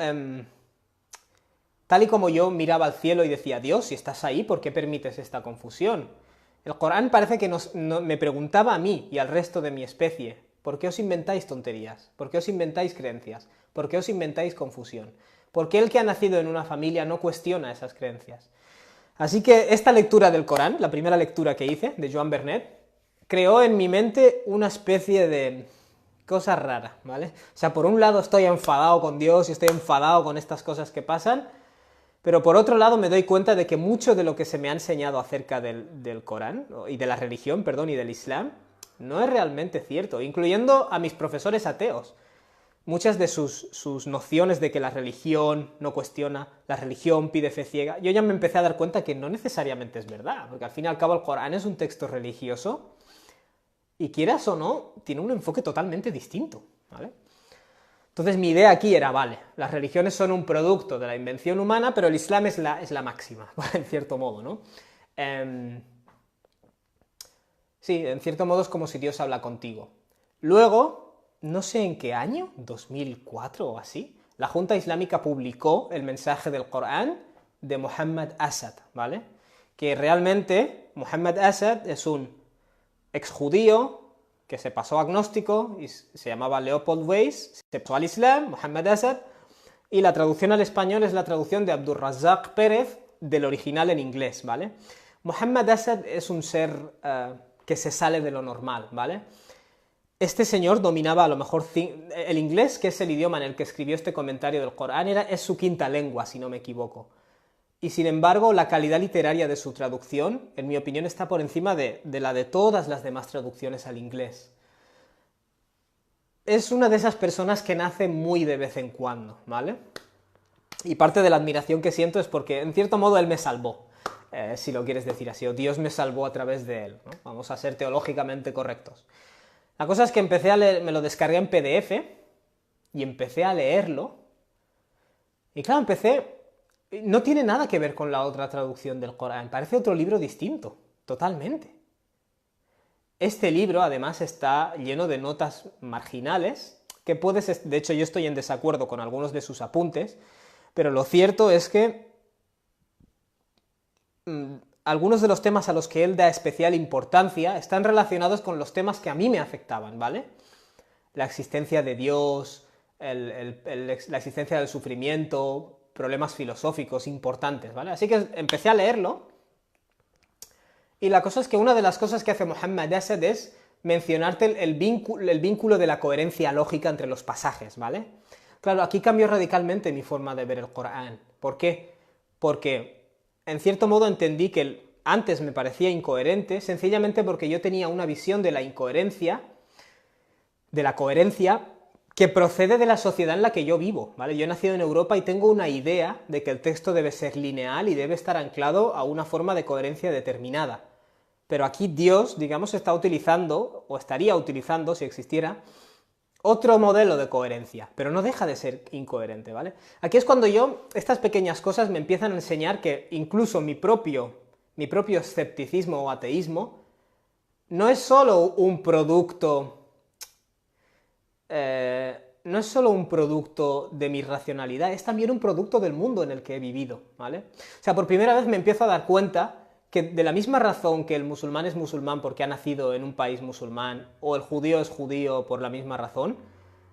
tal y como yo miraba al cielo y decía: Dios, si estás ahí, ¿por qué permites esta confusión? El Corán parece que me preguntaba a mí y al resto de mi especie: ¿por qué os inventáis tonterías? ¿Por qué os inventáis creencias? ¿Por qué os inventáis confusión? ¿Por qué el que ha nacido en una familia no cuestiona esas creencias? Así que esta lectura del Corán, la primera lectura que hice, de Joan Vernet, creó en mi mente una especie de cosa rara, ¿vale? O sea, por un lado estoy enfadado con Dios y estoy enfadado con estas cosas que pasan, pero por otro lado me doy cuenta de que mucho de lo que se me ha enseñado acerca del Corán, y de la religión, perdón, y del Islam, no es realmente cierto, incluyendo a mis profesores ateos. Muchas de sus nociones de que la religión no cuestiona, la religión pide fe ciega, yo ya me empecé a dar cuenta que no necesariamente es verdad, porque al fin y al cabo el Corán es un texto religioso, y quieras o no, tiene un enfoque totalmente distinto, ¿vale? Entonces mi idea aquí era, vale, las religiones son un producto de la invención humana, pero el Islam es la máxima, en cierto modo, ¿no? Sí, en cierto modo es como si Dios habla contigo. Luego, no sé en qué año, 2004 o así, la Junta Islámica publicó el mensaje del Corán de Muhammad Asad, ¿vale? Que realmente Muhammad Asad es un exjudío que se pasó agnóstico y se llamaba Leopold Weiss, se pasó al Islam, Muhammad Asad, y la traducción al español es la traducción de Abdurrazzaq Pérez del original en inglés, ¿vale? Muhammad Asad es un ser que se sale de lo normal, ¿vale? Este señor dominaba a lo mejor el inglés, que es el idioma en el que escribió este comentario del Corán, es su quinta lengua, si no me equivoco. Y sin embargo, la calidad literaria de su traducción, en mi opinión, está por encima de la de todas las demás traducciones al inglés. Es una de esas personas que nace muy de vez en cuando, ¿vale? Y parte de la admiración que siento es porque, en cierto modo, él me salvó, si lo quieres decir así, o Dios me salvó a través de él, ¿no? Vamos a ser teológicamente correctos. La cosa es que empecé a leer, me lo descargué en PDF y empecé a leerlo. Y claro, no tiene nada que ver con la otra traducción del Corán, parece otro libro distinto, totalmente. Este libro, además, está lleno de notas marginales, que de hecho yo estoy en desacuerdo con algunos de sus apuntes, pero lo cierto es que algunos de los temas a los que él da especial importancia están relacionados con los temas que a mí me afectaban, ¿vale? La existencia de Dios, la existencia del sufrimiento, problemas filosóficos importantes, ¿vale? Así que empecé a leerlo, y la cosa es que una de las cosas que hace Muhammad Asad es mencionarte el vínculo de la coherencia lógica entre los pasajes, ¿vale? Claro, aquí cambió radicalmente mi forma de ver el Corán. ¿Por qué? Porque en cierto modo entendí que antes me parecía incoherente, sencillamente porque yo tenía una visión de la incoherencia, de la coherencia, que procede de la sociedad en la que yo vivo, ¿vale? Yo he nacido en Europa y tengo una idea de que el texto debe ser lineal y debe estar anclado a una forma de coherencia determinada. Pero aquí Dios, digamos, está utilizando, o estaría utilizando, si existiera, otro modelo de coherencia, pero no deja de ser incoherente, ¿vale? Aquí es cuando estas pequeñas cosas me empiezan a enseñar que incluso mi propio escepticismo o ateísmo no es solo un producto no es solo un producto de mi racionalidad, es también un producto del mundo en el que he vivido, ¿vale? O sea, por primera vez me empiezo a dar cuenta que de la misma razón que el musulmán es musulmán porque ha nacido en un país musulmán, o el judío es judío por la misma razón,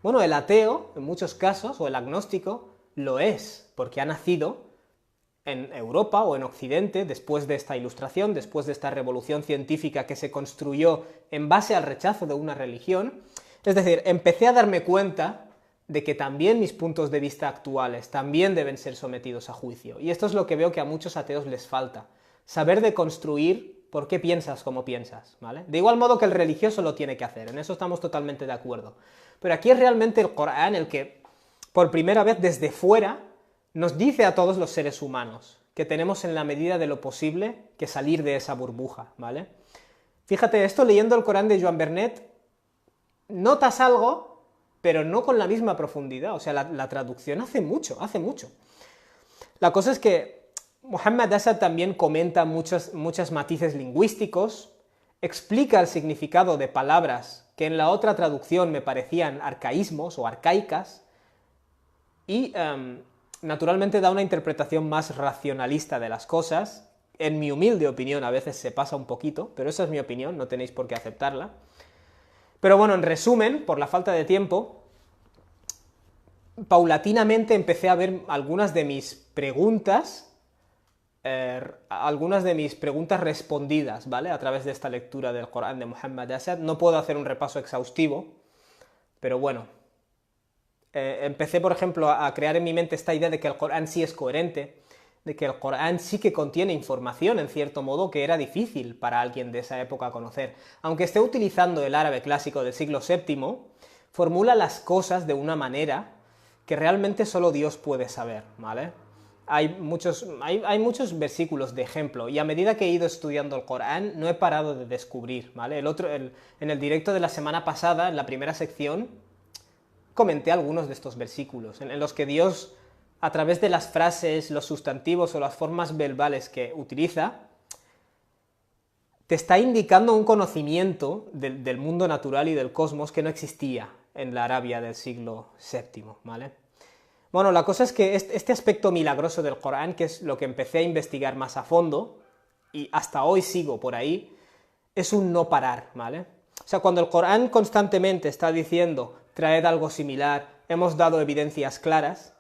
bueno, el ateo, en muchos casos, o el agnóstico, lo es, porque ha nacido en Europa o en Occidente, después de esta ilustración, después de esta revolución científica que se construyó en base al rechazo de una religión. Es decir, empecé a darme cuenta de que también mis puntos de vista actuales también deben ser sometidos a juicio. Y esto es lo que veo que a muchos ateos les falta. Saber deconstruir por qué piensas como piensas, ¿vale? De igual modo que el religioso lo tiene que hacer, en eso estamos totalmente de acuerdo. Pero aquí es realmente el Corán el que, por primera vez desde fuera, nos dice a todos los seres humanos que tenemos en la medida de lo posible que salir de esa burbuja, ¿vale? Fíjate, esto leyendo el Corán de Joan Vernet, notas algo, pero no con la misma profundidad. O sea, la traducción hace mucho, hace mucho. La cosa es que Muhammad Asad también comenta muchos matices lingüísticos, explica el significado de palabras que en la otra traducción me parecían arcaísmos o arcaicas, y naturalmente da una interpretación más racionalista de las cosas. En mi humilde opinión a veces se pasa un poquito, pero esa es mi opinión, no tenéis por qué aceptarla. Pero bueno, en resumen, por la falta de tiempo, paulatinamente empecé a ver algunas de mis preguntas respondidas, ¿vale? A través de esta lectura del Corán de Muhammad Asad. No puedo hacer un repaso exhaustivo, pero bueno. Empecé, por ejemplo, a crear en mi mente esta idea de que el Corán sí es coherente, de que el Corán sí que contiene información, en cierto modo, que era difícil para alguien de esa época conocer. Aunque esté utilizando el árabe clásico del siglo VII, formula las cosas de una manera que realmente solo Dios puede saber, ¿vale? Hay muchos versículos de ejemplo, y a medida que he ido estudiando el Corán, no he parado de descubrir, ¿vale? En el directo de la semana pasada, en la primera sección, comenté algunos de estos versículos, en los que Dios, a través de las frases, los sustantivos o las formas verbales que utiliza, te está indicando un conocimiento del mundo natural y del cosmos que no existía en la Arabia del siglo VII, ¿vale? Bueno, la cosa es que este aspecto milagroso del Corán, que es lo que empecé a investigar más a fondo, y hasta hoy sigo por ahí, es un no parar, ¿vale? O sea, cuando el Corán constantemente está diciendo, traed algo similar, hemos dado evidencias claras,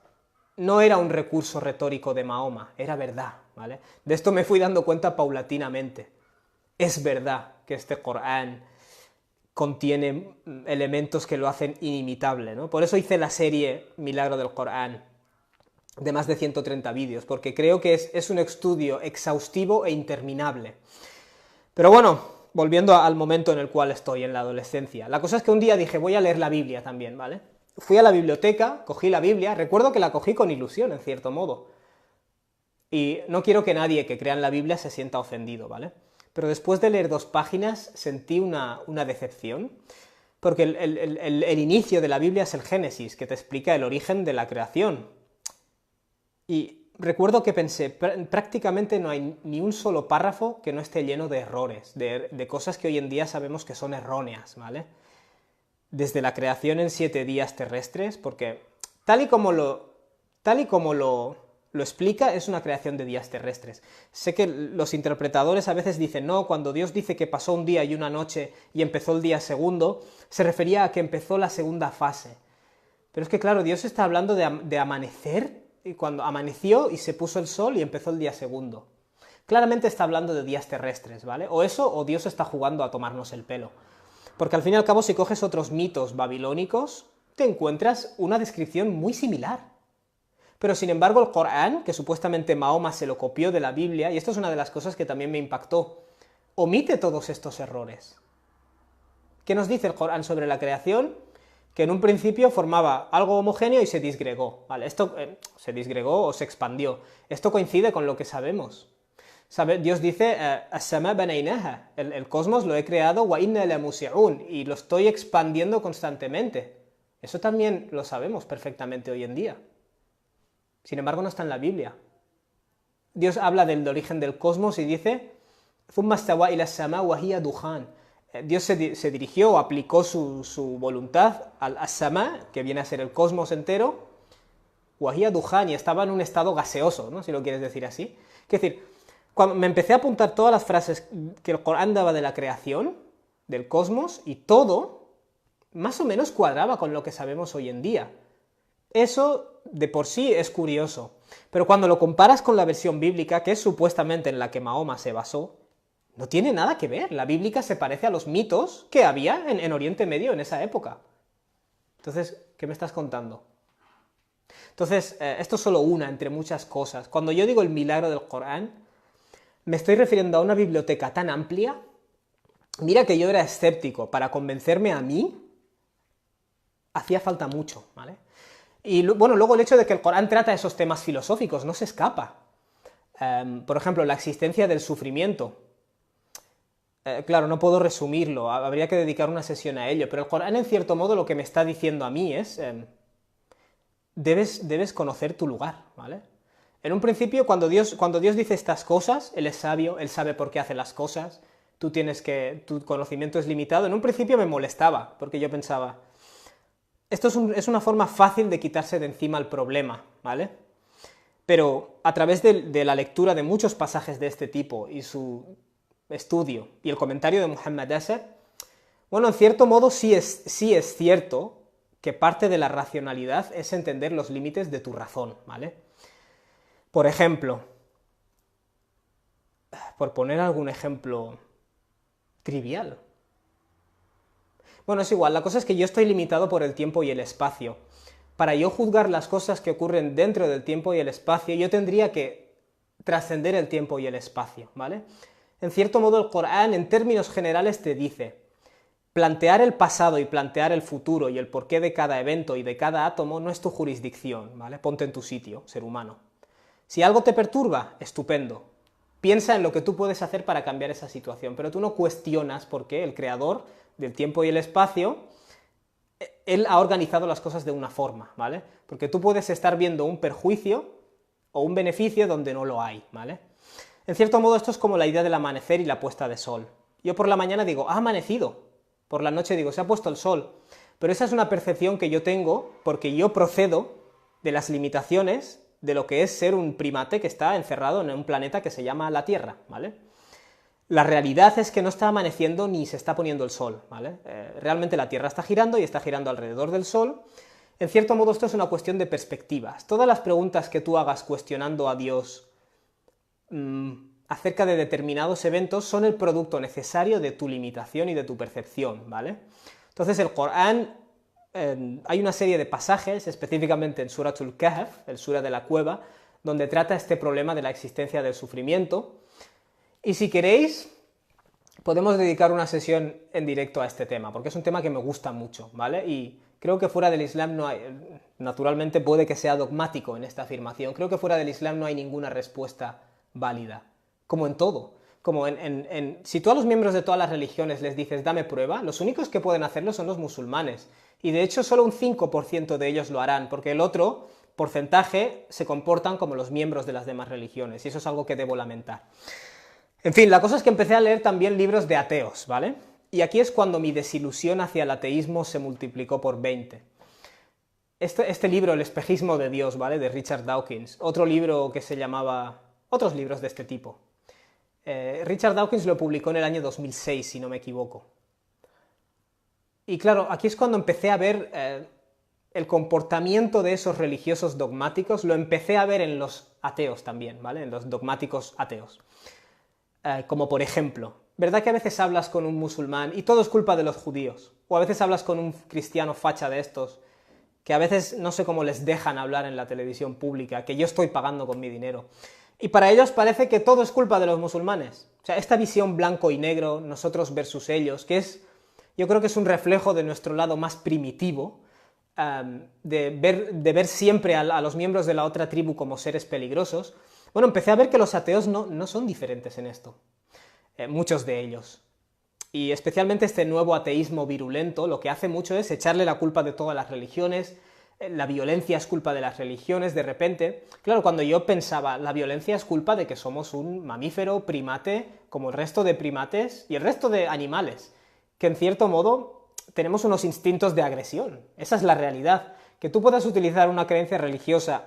no era un recurso retórico de Mahoma, era verdad, ¿vale? De esto me fui dando cuenta paulatinamente. Es verdad que este Corán contiene elementos que lo hacen inimitable, ¿no? Por eso hice la serie Milagro del Corán, de más de 130 vídeos, porque creo que es un estudio exhaustivo e interminable. Pero bueno, volviendo al momento en el cual estoy, en la adolescencia. La cosa es que un día dije, voy a leer la Biblia también, ¿vale? Fui a la biblioteca, cogí la Biblia, recuerdo que la cogí con ilusión, en cierto modo. Y no quiero que nadie que crea en la Biblia se sienta ofendido, ¿vale? Pero después de leer 2 páginas sentí una decepción, porque el inicio de la Biblia es el Génesis, que te explica el origen de la creación. Y recuerdo que pensé, prácticamente no hay ni un solo párrafo que no esté lleno de errores, de cosas que hoy en día sabemos que son erróneas, ¿vale? Desde la creación en 7 días terrestres, porque tal y como lo explica, es una creación de días terrestres. Sé que los interpretadores a veces dicen, no, cuando Dios dice que pasó un día y una noche y empezó el día segundo, se refería a que empezó la segunda fase. Pero es que claro, Dios está hablando de amanecer, y cuando amaneció y se puso el sol y empezó el día segundo. Claramente está hablando de días terrestres, ¿vale? O eso, o Dios está jugando a tomarnos el pelo. Porque al fin y al cabo, si coges otros mitos babilónicos, te encuentras una descripción muy similar. Pero sin embargo el Corán, que supuestamente Mahoma se lo copió de la Biblia, y esto es una de las cosas que también me impactó, omite todos estos errores. ¿Qué nos dice el Corán sobre la creación? Que en un principio formaba algo homogéneo y se disgregó, ¿vale? Esto se disgregó o se expandió. Esto coincide con lo que sabemos. Dios dice, as-sama banaynaha, el cosmos lo he creado, wa inna la musi'un, y lo estoy expandiendo constantemente. Eso también lo sabemos perfectamente hoy en día. Sin embargo, no está en la Biblia. Dios habla del origen del cosmos y dice, thumma stawa ila as-sama wa hiya dukhan. Dios se dirigió o aplicó su voluntad al as-sama, que viene a ser el cosmos entero, wa hiya dukhan, y estaba en un estado gaseoso, ¿no? Si lo quieres decir así. Es decir, cuando me empecé a apuntar todas las frases que el Corán daba de la creación, del cosmos, y todo, más o menos cuadraba con lo que sabemos hoy en día. Eso de por sí es curioso, pero cuando lo comparas con la versión bíblica, que es supuestamente en la que Mahoma se basó, no tiene nada que ver. La bíblica se parece a los mitos que había en Oriente Medio en esa época. Entonces, ¿qué me estás contando? Entonces, esto es solo una entre muchas cosas. Cuando yo digo el milagro del Corán, me estoy refiriendo a una biblioteca tan amplia. Mira que yo era escéptico. Para convencerme a mí, hacía falta mucho, ¿vale? Y bueno, luego el hecho de que el Corán trata esos temas filosóficos, no se escapa. Por ejemplo, la existencia del sufrimiento. Claro, no puedo resumirlo, habría que dedicar una sesión a ello, pero el Corán en cierto modo lo que me está diciendo a mí es, debes conocer tu lugar, ¿vale? En un principio, cuando Dios dice estas cosas, Él es sabio, Él sabe por qué hace las cosas, tu conocimiento es limitado, en un principio me molestaba, porque yo pensaba, esto es una forma fácil de quitarse de encima el problema, ¿vale? Pero a través de la lectura de muchos pasajes de este tipo y su estudio y el comentario de Muhammad Asad, bueno, en cierto modo sí es cierto que parte de la racionalidad es entender los límites de tu razón, ¿vale? Por ejemplo, por poner algún ejemplo trivial. Bueno, es igual, la cosa es que yo estoy limitado por el tiempo y el espacio. Para yo juzgar las cosas que ocurren dentro del tiempo y el espacio, yo tendría que trascender el tiempo y el espacio, ¿vale? En cierto modo, el Corán, en términos generales, te dice, plantear el pasado y plantear el futuro y el porqué de cada evento y de cada átomo no es tu jurisdicción, ¿vale? Ponte en tu sitio, ser humano. Si algo te perturba, estupendo. Piensa en lo que tú puedes hacer para cambiar esa situación, pero tú no cuestionas por qué el creador del tiempo y el espacio, él ha organizado las cosas de una forma, ¿vale? Porque tú puedes estar viendo un perjuicio o un beneficio donde no lo hay, ¿vale? En cierto modo esto es como la idea del amanecer y la puesta de sol. Yo por la mañana digo, ha amanecido, por la noche digo, se ha puesto el sol, pero esa es una percepción que yo tengo porque yo procedo de las limitaciones de lo que es ser un primate que está encerrado en un planeta que se llama la Tierra, ¿vale? La realidad es que no está amaneciendo ni se está poniendo el sol, ¿vale? Realmente la Tierra está girando y está girando alrededor del Sol. En cierto modo esto es una cuestión de perspectivas. Todas las preguntas que tú hagas cuestionando a Dios acerca de determinados eventos son el producto necesario de tu limitación y de tu percepción, ¿vale? Entonces el Corán, hay una serie de pasajes, específicamente en Suratul Kahf, el Sura de la Cueva, donde trata este problema de la existencia del sufrimiento, y si queréis, podemos dedicar una sesión en directo a este tema, porque es un tema que me gusta mucho, ¿vale? Y creo que fuera del Islam no hay, naturalmente puede que sea dogmático en esta afirmación, creo que fuera del Islam no hay ninguna respuesta válida, como en todo. Como si tú a los miembros de todas las religiones les dices dame prueba, los únicos que pueden hacerlo son los musulmanes, y de hecho solo un 5% de ellos lo harán, porque el otro porcentaje se comportan como los miembros de las demás religiones, y eso es algo que debo lamentar. En fin, la cosa es que empecé a leer también libros de ateos, ¿vale? Y aquí es cuando mi desilusión hacia el ateísmo se multiplicó por 20. Este libro, El espejismo de Dios, ¿vale?, de Richard Dawkins, otro libro que se llamaba... otros libros de este tipo. Richard Dawkins lo publicó en el año 2006, si no me equivoco. Y claro, aquí es cuando empecé a ver el comportamiento de esos religiosos dogmáticos, lo empecé a ver en los ateos también, ¿vale?, en los dogmáticos ateos. Como por ejemplo, ¿verdad que a veces hablas con un musulmán y todo es culpa de los judíos? O a veces hablas con un cristiano facha de estos, que a veces no sé cómo les dejan hablar en la televisión pública, que yo estoy pagando con mi dinero. Y para ellos parece que todo es culpa de los musulmanes. O sea, esta visión blanco y negro, nosotros versus ellos, que es, yo creo que es un reflejo de nuestro lado más primitivo, de ver siempre a los miembros de la otra tribu como seres peligrosos. Bueno, empecé a ver que los ateos no son diferentes en esto, muchos de ellos. Y especialmente este nuevo ateísmo virulento lo que hace mucho es echarle la culpa de todas las religiones, la violencia es culpa de las religiones, de repente. Claro, cuando yo pensaba, la violencia es culpa de que somos un mamífero, primate, como el resto de primates y el resto de animales, que en cierto modo tenemos unos instintos de agresión. Esa es la realidad. Que tú puedas utilizar una creencia religiosa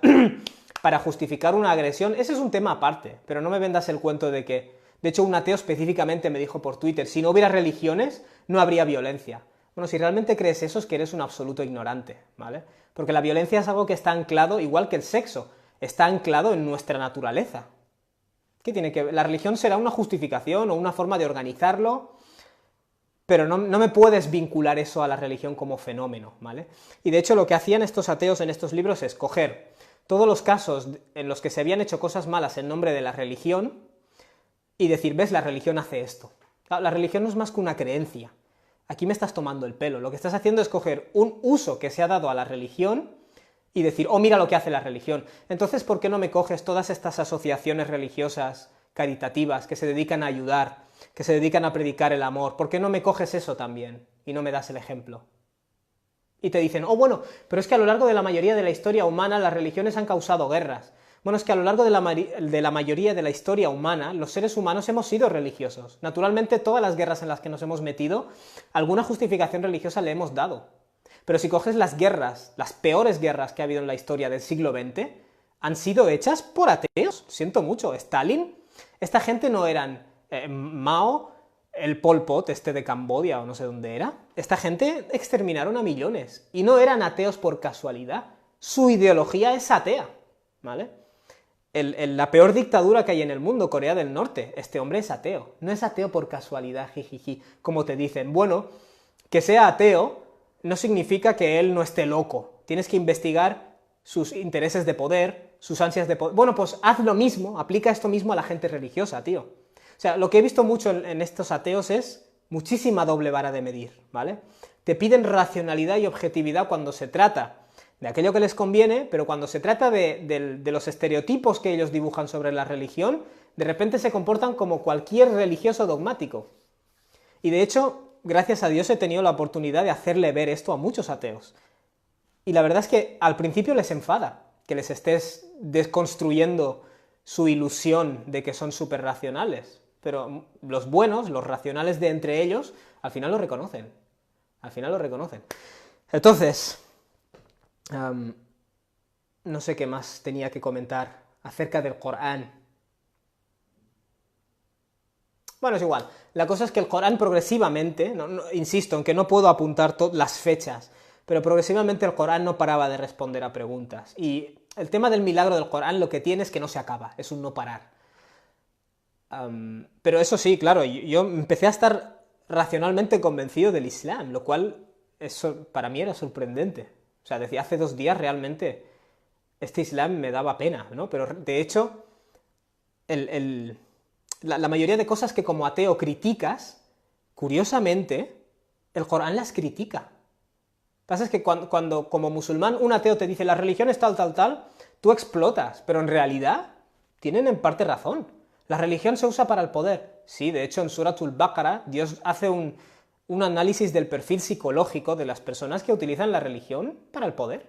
para justificar una agresión, ese es un tema aparte, pero no me vendas el cuento de que... De hecho, un ateo específicamente me dijo por Twitter, si no hubiera religiones, no habría violencia. Bueno, si realmente crees eso es que eres un absoluto ignorante, ¿vale? Porque la violencia es algo que está anclado, igual que el sexo, está anclado en nuestra naturaleza. ¿Qué tiene que ver? La religión será una justificación o una forma de organizarlo, pero no me puedes vincular eso a la religión como fenómeno, ¿vale? Y de hecho lo que hacían estos ateos en estos libros es coger todos los casos en los que se habían hecho cosas malas en nombre de la religión y decir, ves, la religión hace esto. Claro, la religión no es más que una creencia. Aquí me estás tomando el pelo. Lo que estás haciendo es coger un uso que se ha dado a la religión y decir, oh, mira lo que hace la religión. Entonces, ¿por qué no me coges todas estas asociaciones religiosas caritativas que se dedican a ayudar, que se dedican a predicar el amor? ¿Por qué no me coges eso también y no me das el ejemplo? Y te dicen, oh, bueno, pero es que a lo largo de la mayoría de la historia humana las religiones han causado guerras. Bueno, es que a lo largo de la mayoría de la historia humana, los seres humanos hemos sido religiosos. Naturalmente, todas las guerras en las que nos hemos metido, alguna justificación religiosa le hemos dado. Pero si coges las guerras, las peores guerras que ha habido en la historia del siglo XX, han sido hechas por ateos. Siento mucho. Stalin, esta gente no eran Mao, el Pol Pot, este de Camboya o no sé dónde era. Esta gente exterminaron a millones. Y no eran ateos por casualidad. Su ideología es atea, ¿vale? La peor dictadura que hay en el mundo, Corea del Norte, este hombre es ateo. No es ateo por casualidad, jijiji, como te dicen. Bueno, que sea ateo no significa que él no esté loco. Tienes que investigar sus intereses de poder, sus ansias de poder. Bueno, pues haz lo mismo, aplica esto mismo a la gente religiosa, tío. O sea, lo que he visto mucho en estos ateos es muchísima doble vara de medir, ¿vale? Te piden racionalidad y objetividad cuando se trata de aquello que les conviene, pero cuando se trata de los estereotipos que ellos dibujan sobre la religión, de repente se comportan como cualquier religioso dogmático. Y de hecho, gracias a Dios he tenido la oportunidad de hacerle ver esto a muchos ateos. Y la verdad es que al principio les enfada que les estés desconstruyendo su ilusión de que son súper racionales, pero los buenos, los racionales de entre ellos, al final lo reconocen. Al final lo reconocen. Entonces, no sé qué más tenía que comentar acerca del Corán. Bueno, es igual. La cosa es que el Corán progresivamente, insisto en que no puedo apuntar las fechas, pero progresivamente el Corán no paraba de responder a preguntas. Y el tema del milagro del Corán lo que tiene es que no se acaba, es un no parar. Pero eso sí, claro, yo empecé a estar racionalmente convencido del Islam, lo cual para mí era sorprendente. O sea, decía, hace 2 días realmente este Islam me daba pena, ¿no? Pero de hecho, la mayoría de cosas que como ateo criticas, curiosamente, el Corán las critica. Lo que pasa es que cuando como musulmán un ateo te dice la religión es tal, tal, tal, tú explotas, pero en realidad tienen en parte razón. La religión se usa para el poder. Sí, de hecho en Suratul Baqarah Dios hace un análisis del perfil psicológico de las personas que utilizan la religión para el poder.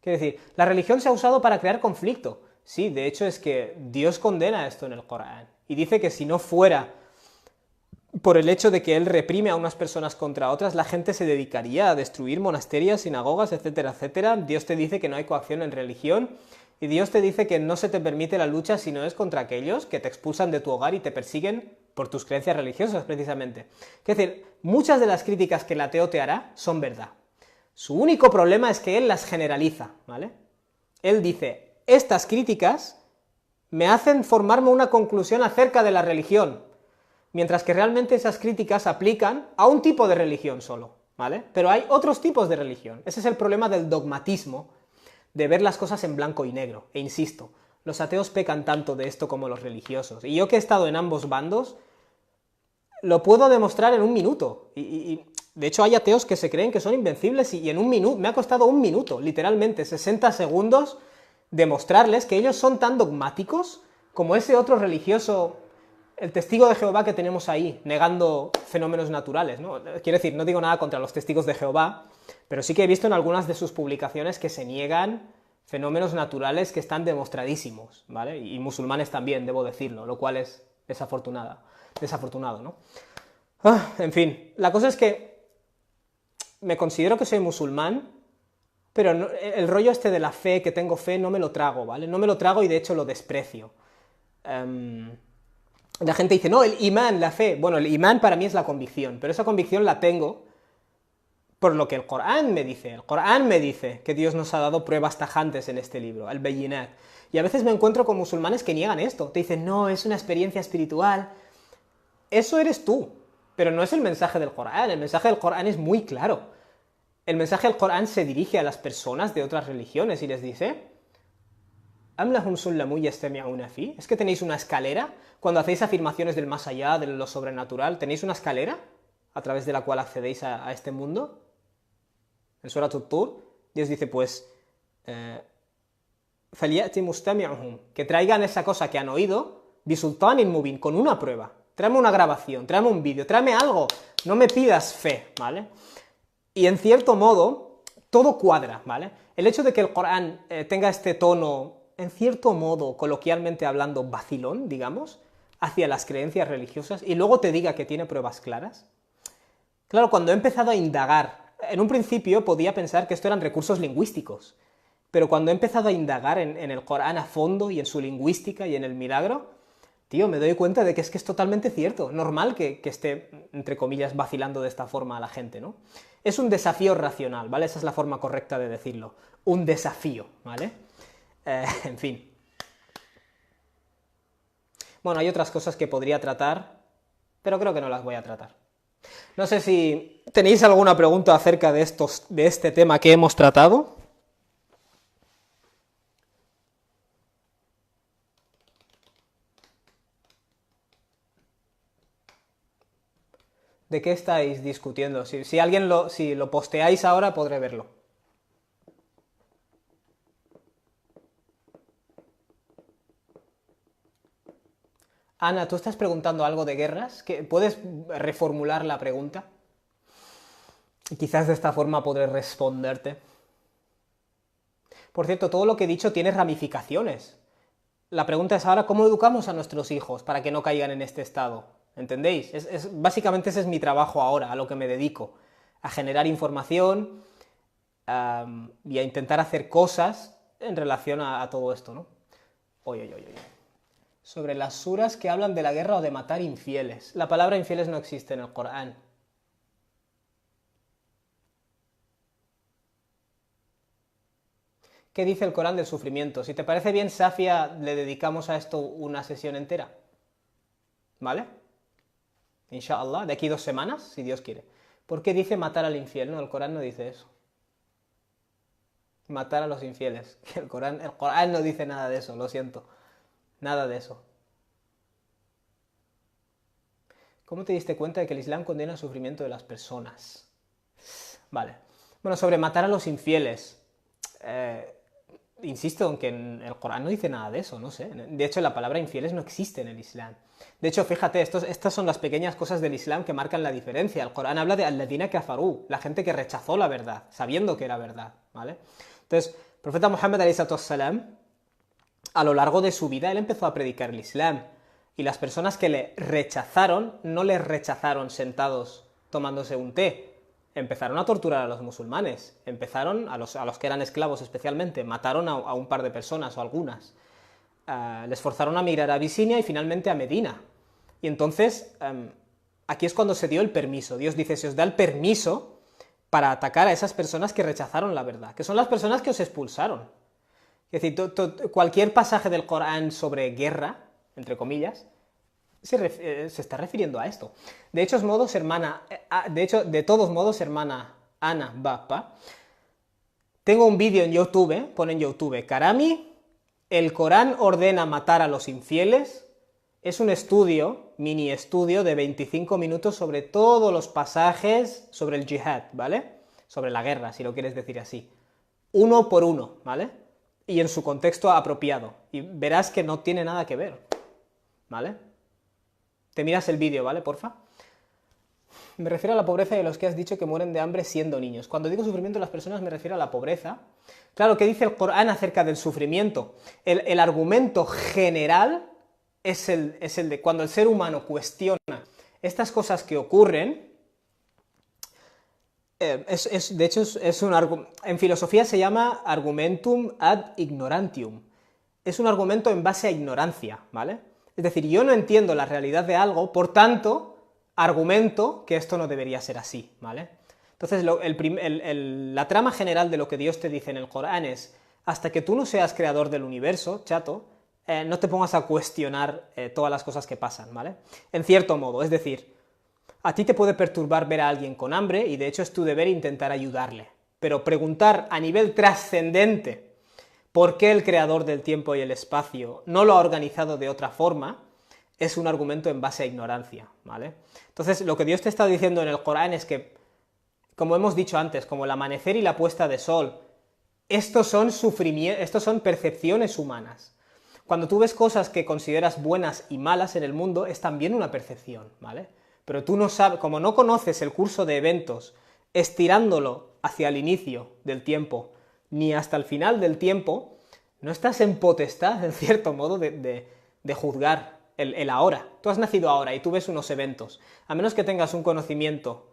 Quiere decir, la religión se ha usado para crear conflicto. Sí, de hecho es que Dios condena esto en el Corán. Y dice que si no fuera por el hecho de que él reprime a unas personas contra otras, la gente se dedicaría a destruir monasterios, sinagogas, etcétera, etcétera. Dios te dice que no hay coacción en religión, y Dios te dice que no se te permite la lucha si no es contra aquellos que te expulsan de tu hogar y te persiguen por tus creencias religiosas, precisamente. Es decir, muchas de las críticas que el ateo te hará son verdad. Su único problema es que él las generaliza, ¿vale? Él dice, estas críticas me hacen formarme una conclusión acerca de la religión, mientras que realmente esas críticas aplican a un tipo de religión solo, ¿vale? Pero hay otros tipos de religión. Ese es el problema del dogmatismo, de ver las cosas en blanco y negro. E insisto, los ateos pecan tanto de esto como los religiosos. Y yo que he estado en ambos bandos, lo puedo demostrar en un minuto. Y de hecho hay ateos que se creen que son invencibles y en un minuto, me ha costado un minuto, literalmente, 60 segundos, demostrarles que ellos son tan dogmáticos como ese otro religioso, el testigo de Jehová que tenemos ahí, negando fenómenos naturales, ¿no? Quiero decir, no digo nada contra los testigos de Jehová, pero sí que he visto en algunas de sus publicaciones que se niegan fenómenos naturales que están demostradísimos, ¿vale? Y musulmanes también, debo decirlo, lo cual es desafortunado, ¿no? En fin, la cosa es que me considero que soy musulmán, pero el rollo este de la fe, que tengo fe, no me lo trago, ¿vale? No me lo trago y de hecho lo desprecio. La gente dice, no, el imán, la fe. Bueno, el imán para mí es la convicción, pero esa convicción la tengo por lo que el Corán me dice. El Corán me dice que Dios nos ha dado pruebas tajantes en este libro, al Bayinat. Y a veces me encuentro con musulmanes que niegan esto. Te dicen, no, es una experiencia espiritual. Eso eres tú, pero no es el mensaje del Corán. El mensaje del Corán es muy claro. El mensaje del Corán se dirige a las personas de otras religiones y les dice, ¿Am lahum sullamun yastami'una fi? ¿Es que tenéis una escalera? Cuando hacéis afirmaciones del más allá, de lo sobrenatural, ¿tenéis una escalera a través de la cual accedéis a este mundo? En Surat At-Tur, Dios dice, pues, فَلْيَأْتِ مُسْتَمِعُهُمْ, que traigan esa cosa que han oído, bisultanin mubin, con una prueba. Tráeme una grabación, tráeme un vídeo, tráeme algo. No me pidas fe, ¿vale? Y en cierto modo, todo cuadra, ¿vale? El hecho de que el Corán tenga este tono, en cierto modo, coloquialmente hablando, vacilón, digamos, hacia las creencias religiosas, y luego te diga que tiene pruebas claras. Claro, cuando he empezado a indagar, en un principio podía pensar que esto eran recursos lingüísticos, pero cuando he empezado a indagar en el Corán a fondo y en su lingüística y en el milagro, tío, me doy cuenta de que es totalmente cierto, normal que esté, entre comillas, vacilando de esta forma a la gente, ¿no? Es un desafío racional, ¿vale? Esa es la forma correcta de decirlo, un desafío, ¿vale? En fin. Bueno, hay otras cosas que podría tratar, pero creo que no las voy a tratar. No sé si tenéis alguna pregunta acerca de este tema que hemos tratado. ¿De qué estáis discutiendo? Si lo posteáis ahora, podré verlo. Ana, ¿tú estás preguntando algo de guerras? ¿Puedes reformular la pregunta? Quizás de esta forma podré responderte. Por cierto, todo lo que he dicho tiene ramificaciones. La pregunta es ahora, ¿cómo educamos a nuestros hijos para que no caigan en este estado? ¿Entendéis? Básicamente ese es mi trabajo ahora, a lo que me dedico. A generar información y a intentar hacer cosas en relación a todo esto, ¿no? Oye. Sobre las suras que hablan de la guerra o de matar infieles. La palabra infieles no existe en el Corán. ¿Qué dice el Corán del sufrimiento? Si te parece bien, Safia, le dedicamos a esto una sesión entera. ¿Vale? Inshallah, de aquí 2 semanas, si Dios quiere. ¿Por qué dice matar al infiel? No, el Corán no dice eso. Matar a los infieles. El Corán no dice nada de eso, lo siento. Nada de eso. ¿Cómo te diste cuenta de que el Islam condena el sufrimiento de las personas? Vale. Bueno, sobre matar a los infieles. Insisto en que en el Corán no dice nada de eso, no sé. De hecho, la palabra infieles no existe en el Islam. De hecho, fíjate, estas son las pequeñas cosas del Islam que marcan la diferencia. El Corán habla de alladina kafarú, la gente que rechazó la verdad, sabiendo que era verdad, ¿vale? Entonces, el profeta Muhammad a.s. a lo largo de su vida, él empezó a predicar el Islam. Y las personas que le rechazaron, no le rechazaron sentados tomándose un té. Empezaron a torturar a los musulmanes, empezaron, a los que eran esclavos especialmente, mataron a un par de personas o algunas. Les forzaron a migrar a Abisinia y finalmente a Medina. Y entonces, aquí es cuando se dio el permiso. Dios dice, se os da el permiso para atacar a esas personas que rechazaron la verdad, que son las personas que os expulsaron. Es decir, cualquier pasaje del Corán sobre guerra, entre comillas, se está refiriendo a esto. De todos modos, hermana Ana Bappa, tengo un vídeo en YouTube, pon en YouTube, Karami, el Corán ordena matar a los infieles. Es un estudio, mini estudio de 25 minutos sobre todos los pasajes sobre el jihad, ¿vale? Sobre la guerra, si lo quieres decir así. Uno por uno, ¿vale? Y en su contexto apropiado. Y verás que no tiene nada que ver, ¿vale? Te miras el vídeo, ¿vale? Porfa. Me refiero a la pobreza de los que has dicho que mueren de hambre siendo niños. Cuando digo sufrimiento de las personas me refiero a la pobreza. Claro, ¿qué dice el Corán acerca del sufrimiento? El argumento general es el de cuando el ser humano cuestiona estas cosas que ocurren. De hecho, en filosofía se llama argumentum ad ignorantium. Es un argumento en base a ignorancia, ¿vale? Es decir, yo no entiendo la realidad de algo, por tanto, argumento que esto no debería ser así, ¿vale? Entonces, la trama general de lo que Dios te dice en el Corán es, hasta que tú no seas creador del universo, chato, no te pongas a cuestionar todas las cosas que pasan, ¿vale? En cierto modo, es decir, a ti te puede perturbar ver a alguien con hambre, y de hecho es tu deber intentar ayudarle, pero preguntar a nivel trascendente ¿por qué el creador del tiempo y el espacio no lo ha organizado de otra forma? Es un argumento en base a ignorancia, ¿vale? Entonces, lo que Dios te está diciendo en el Corán es que, como hemos dicho antes, como el amanecer y la puesta de sol, estos son percepciones humanas. Cuando tú ves cosas que consideras buenas y malas en el mundo, es también una percepción, ¿vale? Pero tú no sabes, como no conoces el curso de eventos, estirándolo hacia el inicio del tiempo, ni hasta el final del tiempo, no estás en potestad, en cierto modo, de juzgar el ahora. Tú has nacido ahora y tú ves unos eventos, a menos que tengas un conocimiento,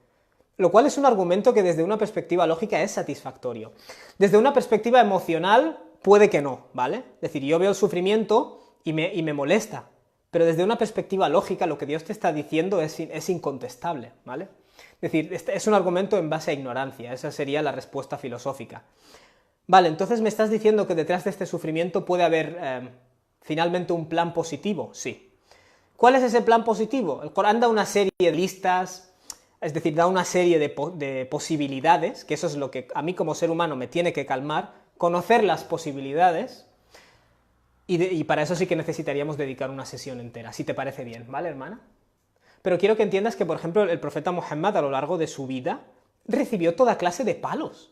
lo cual es un argumento que desde una perspectiva lógica es satisfactorio. Desde una perspectiva emocional, puede que no, ¿vale? Es decir, yo veo el sufrimiento y me molesta, pero desde una perspectiva lógica lo que Dios te está diciendo es incontestable, ¿vale? Es decir, es un argumento en base a ignorancia, esa sería la respuesta filosófica. Vale, entonces me estás diciendo que detrás de este sufrimiento puede haber finalmente un plan positivo. Sí. ¿Cuál es ese plan positivo? El Corán da una serie de listas, es decir, da una serie de posibilidades, que eso es lo que a mí como ser humano me tiene que calmar, conocer las posibilidades, y para eso sí que necesitaríamos dedicar una sesión entera, si te parece bien, ¿vale, hermana? Pero quiero que entiendas que, por ejemplo, el profeta Muhammad a lo largo de su vida recibió toda clase de palos.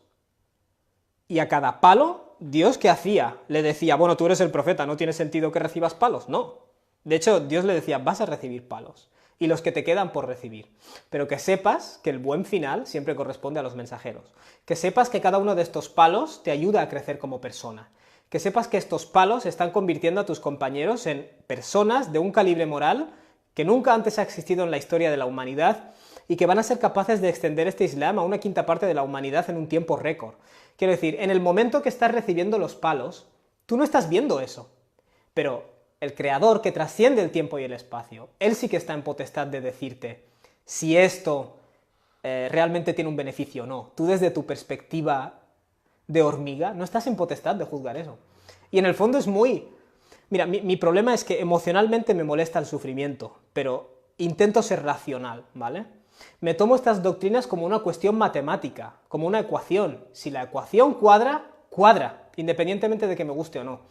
Y a cada palo, Dios, ¿qué hacía? Le decía, bueno, tú eres el profeta, no tiene sentido que recibas palos. No. De hecho, Dios le decía, vas a recibir palos. Y los que te quedan por recibir. Pero que sepas que el buen final siempre corresponde a los mensajeros. Que sepas que cada uno de estos palos te ayuda a crecer como persona. Que sepas que estos palos están convirtiendo a tus compañeros en personas de un calibre moral que nunca antes ha existido en la historia de la humanidad y que van a ser capaces de extender este Islam a una quinta parte de la humanidad en un tiempo récord. Quiero decir, en el momento que estás recibiendo los palos, tú no estás viendo eso, pero el Creador que trasciende el tiempo y el espacio, Él sí que está en potestad de decirte si esto realmente tiene un beneficio o no. Tú desde tu perspectiva de hormiga no estás en potestad de juzgar eso. Y en el fondo es muy... Mira, mi problema es que emocionalmente me molesta el sufrimiento, pero intento ser racional, ¿vale? Me tomo estas doctrinas como una cuestión matemática, como una ecuación. Si la ecuación cuadra, cuadra, independientemente de que me guste o no.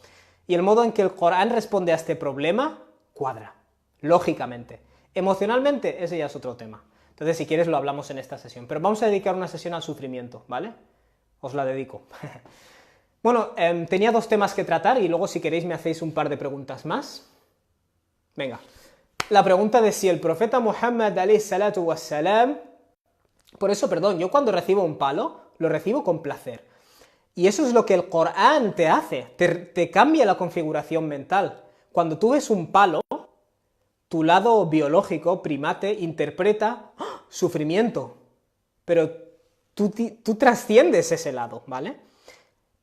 Y el modo en que el Corán responde a este problema, cuadra, lógicamente. Emocionalmente, ese ya es otro tema. Entonces, si quieres, lo hablamos en esta sesión. Pero vamos a dedicar una sesión al sufrimiento, ¿vale? Os la dedico. Bueno, tenía dos temas que tratar y luego si queréis me hacéis un par de preguntas más. Venga. La pregunta de si el profeta Muhammad alayhi salatu wassalam... Por eso, perdón, yo cuando recibo un palo, lo recibo con placer. Y eso es lo que el Corán te hace, te cambia la configuración mental. Cuando tú ves un palo, tu lado biológico, primate, interpreta sufrimiento. Pero tú trasciendes ese lado, ¿vale?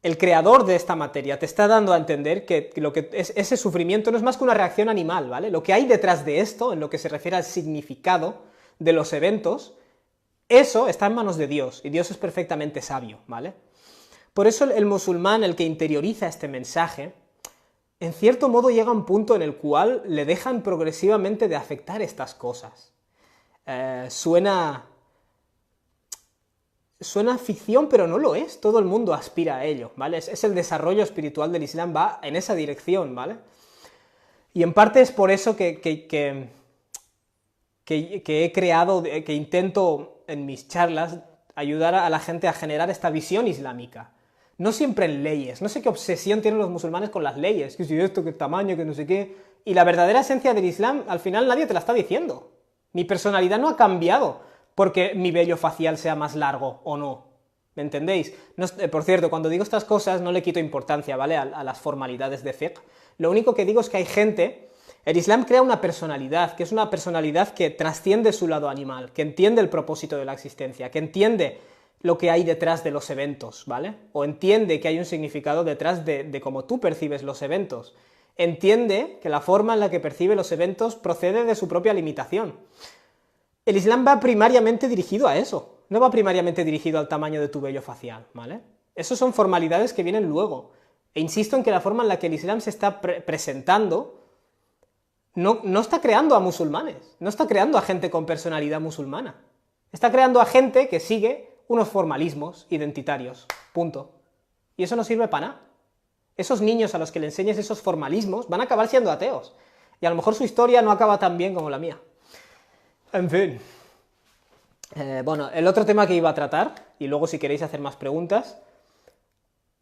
El creador de esta materia te está dando a entender que ese sufrimiento no es más que una reacción animal, ¿vale? Lo que hay detrás de esto, en lo que se refiere al significado de los eventos, eso está en manos de Dios, y Dios es perfectamente sabio, ¿vale? Por eso el musulmán, el que interioriza este mensaje, en cierto modo llega a un punto en el cual le dejan progresivamente de afectar estas cosas. Suena ficción, pero no lo es. Todo el mundo aspira a ello, ¿vale? Es el desarrollo espiritual del Islam, va en esa dirección, ¿vale? Y en parte es por eso que he creado, que intento en mis charlas ayudar a la gente a generar esta visión islámica. No siempre en leyes. No sé qué obsesión tienen los musulmanes con las leyes. Que si esto, que tamaño, que no sé qué. Y la verdadera esencia del Islam, al final nadie te la está diciendo. Mi personalidad no ha cambiado porque mi vello facial sea más largo o no. ¿Me entendéis? No, por cierto, cuando digo estas cosas no le quito importancia, ¿vale? A las formalidades de fiqh. Lo único que digo es que hay gente... El Islam crea una personalidad, que es una personalidad que trasciende su lado animal, que entiende el propósito de la existencia, que entiende lo que hay detrás de los eventos, ¿vale? O entiende que hay un significado detrás de cómo tú percibes los eventos. Entiende que la forma en la que percibe los eventos procede de su propia limitación. El Islam va primariamente dirigido a eso, no va primariamente dirigido al tamaño de tu vello facial, ¿vale? Esas son formalidades que vienen luego. E insisto en que la forma en la que el Islam se está presentando no está creando a musulmanes, no está creando a gente con personalidad musulmana. Está creando a gente que sigue unos formalismos identitarios, punto. Y eso no sirve para nada. Esos niños a los que le enseñes esos formalismos van a acabar siendo ateos. Y a lo mejor su historia no acaba tan bien como la mía. En fin. Bueno, el otro tema que iba a tratar, y luego si queréis hacer más preguntas,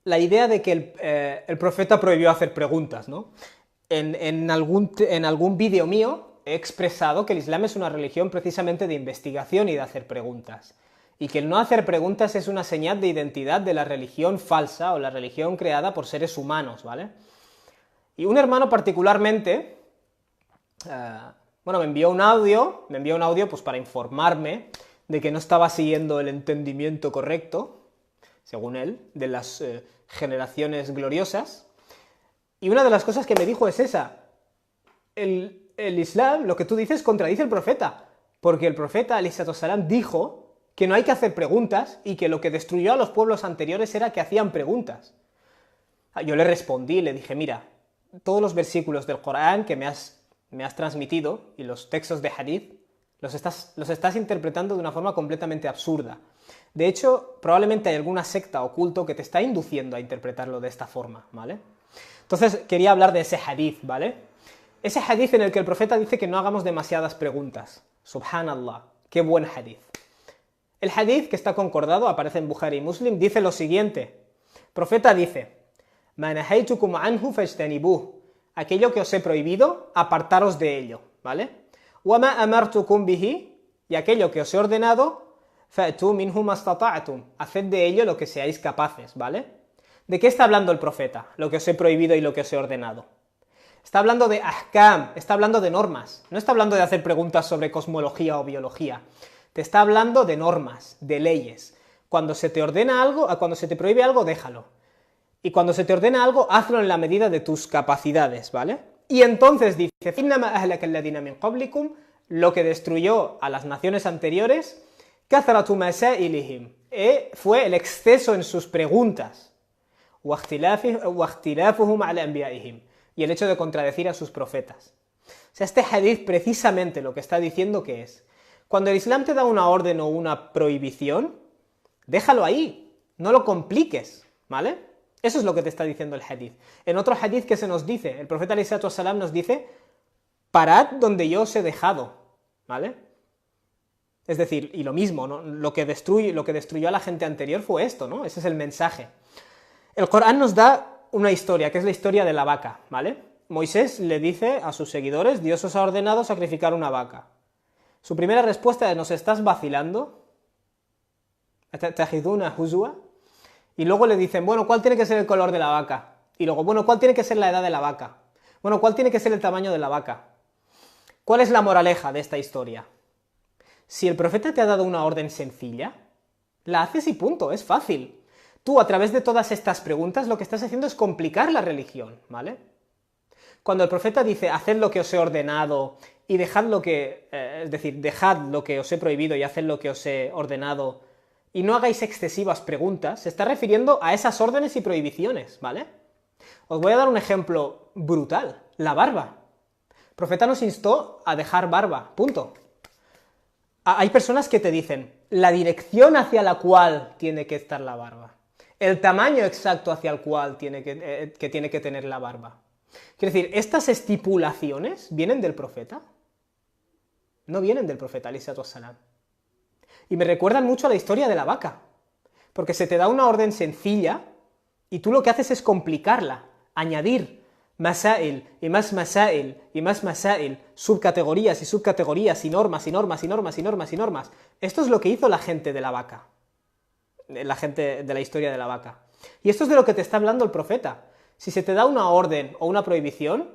la idea de que el profeta prohibió hacer preguntas, ¿no? En algún vídeo mío he expresado que el Islam es una religión precisamente de investigación y de hacer preguntas. Y que el no hacer preguntas es una señal de identidad de la religión falsa o la religión creada por seres humanos, ¿vale? Y un hermano particularmente, me envió un audio pues para informarme de que no estaba siguiendo el entendimiento correcto, según él, de las generaciones gloriosas. Y una de las cosas que me dijo es esa: el Islam, lo que tú dices, contradice al profeta, porque el profeta, alayhi salatu wassalam, dijo que no hay que hacer preguntas y que lo que destruyó a los pueblos anteriores era que hacían preguntas. Yo le respondí, le dije, mira, todos los versículos del Corán que me has transmitido y los textos de hadith los estás interpretando de una forma completamente absurda. De hecho, probablemente hay alguna secta o culto que te está induciendo a interpretarlo de esta forma, ¿vale? Entonces, quería hablar de ese hadith, ¿vale? Ese hadith en el que el profeta dice que no hagamos demasiadas preguntas. Subhanallah, qué buen hadith. El hadith, que está concordado, aparece en Bukhari y Muslim, dice lo siguiente. El profeta dice: "Ma nahaytukum anhu fajtanibuh", aquello que os he prohibido, apartaros de ello, ¿vale? "Wa ma amartukum bihi", y aquello que os he ordenado, fa'tu minhu mastata'tum, haced de ello lo que seáis capaces, ¿vale? ¿De qué está hablando el profeta? Lo que os he prohibido y lo que os he ordenado. Está hablando de ahkam, está hablando de normas, no está hablando de hacer preguntas sobre cosmología o biología. Te está hablando de normas, de leyes. Cuando se te ordena algo, cuando se te prohíbe algo, déjalo. Y cuando se te ordena algo, hazlo en la medida de tus capacidades, ¿vale? Y entonces dice, lo que destruyó a las naciones anteriores, fue el exceso en sus preguntas, y el hecho de contradecir a sus profetas. O sea, este hadith precisamente lo que está diciendo que es, cuando el Islam te da una orden o una prohibición, déjalo ahí, no lo compliques, ¿vale? Eso es lo que te está diciendo el hadith. En otro hadith que se nos dice, el profeta ﷺ nos dice, parad donde yo os he dejado, ¿vale? Es decir, y lo mismo, ¿no? Lo que destruyó a la gente anterior fue esto, ¿no? Ese es el mensaje. El Corán nos da una historia, que es la historia de la vaca, ¿vale? Moisés le dice a sus seguidores, Dios os ha ordenado sacrificar una vaca. Su primera respuesta es, ¿nos estás vacilando? Y luego le dicen, bueno, ¿cuál tiene que ser el color de la vaca? Y luego, bueno, ¿cuál tiene que ser la edad de la vaca? Bueno, ¿cuál tiene que ser el tamaño de la vaca? ¿Cuál es la moraleja de esta historia? Si el profeta te ha dado una orden sencilla, la haces y punto, es fácil. Tú, a través de todas estas preguntas, lo que estás haciendo es complicar la religión, ¿vale? Cuando el profeta dice, haced lo que os he ordenado y dejad lo que, es decir, dejad lo que os he prohibido y haced lo que os he ordenado, y no hagáis excesivas preguntas, se está refiriendo a esas órdenes y prohibiciones, ¿vale? Os voy a dar un ejemplo brutal, la barba. El profeta nos instó a dejar barba, punto. Hay personas que te dicen la dirección hacia la cual tiene que estar la barba, el tamaño exacto hacia el cual tiene que tener la barba. Quiero decir, ¿estas estipulaciones vienen del profeta? No vienen del profeta, alayhi salatu wassalam. Y me recuerdan mucho a la historia de la vaca, porque se te da una orden sencilla y tú lo que haces es complicarla, añadir masail y más masail y más masail, subcategorías y subcategorías y normas y normas y normas y normas y normas. Esto es lo que hizo la gente de la vaca, la gente de la historia de la vaca. Y esto es de lo que te está hablando el profeta. Si se te da una orden o una prohibición,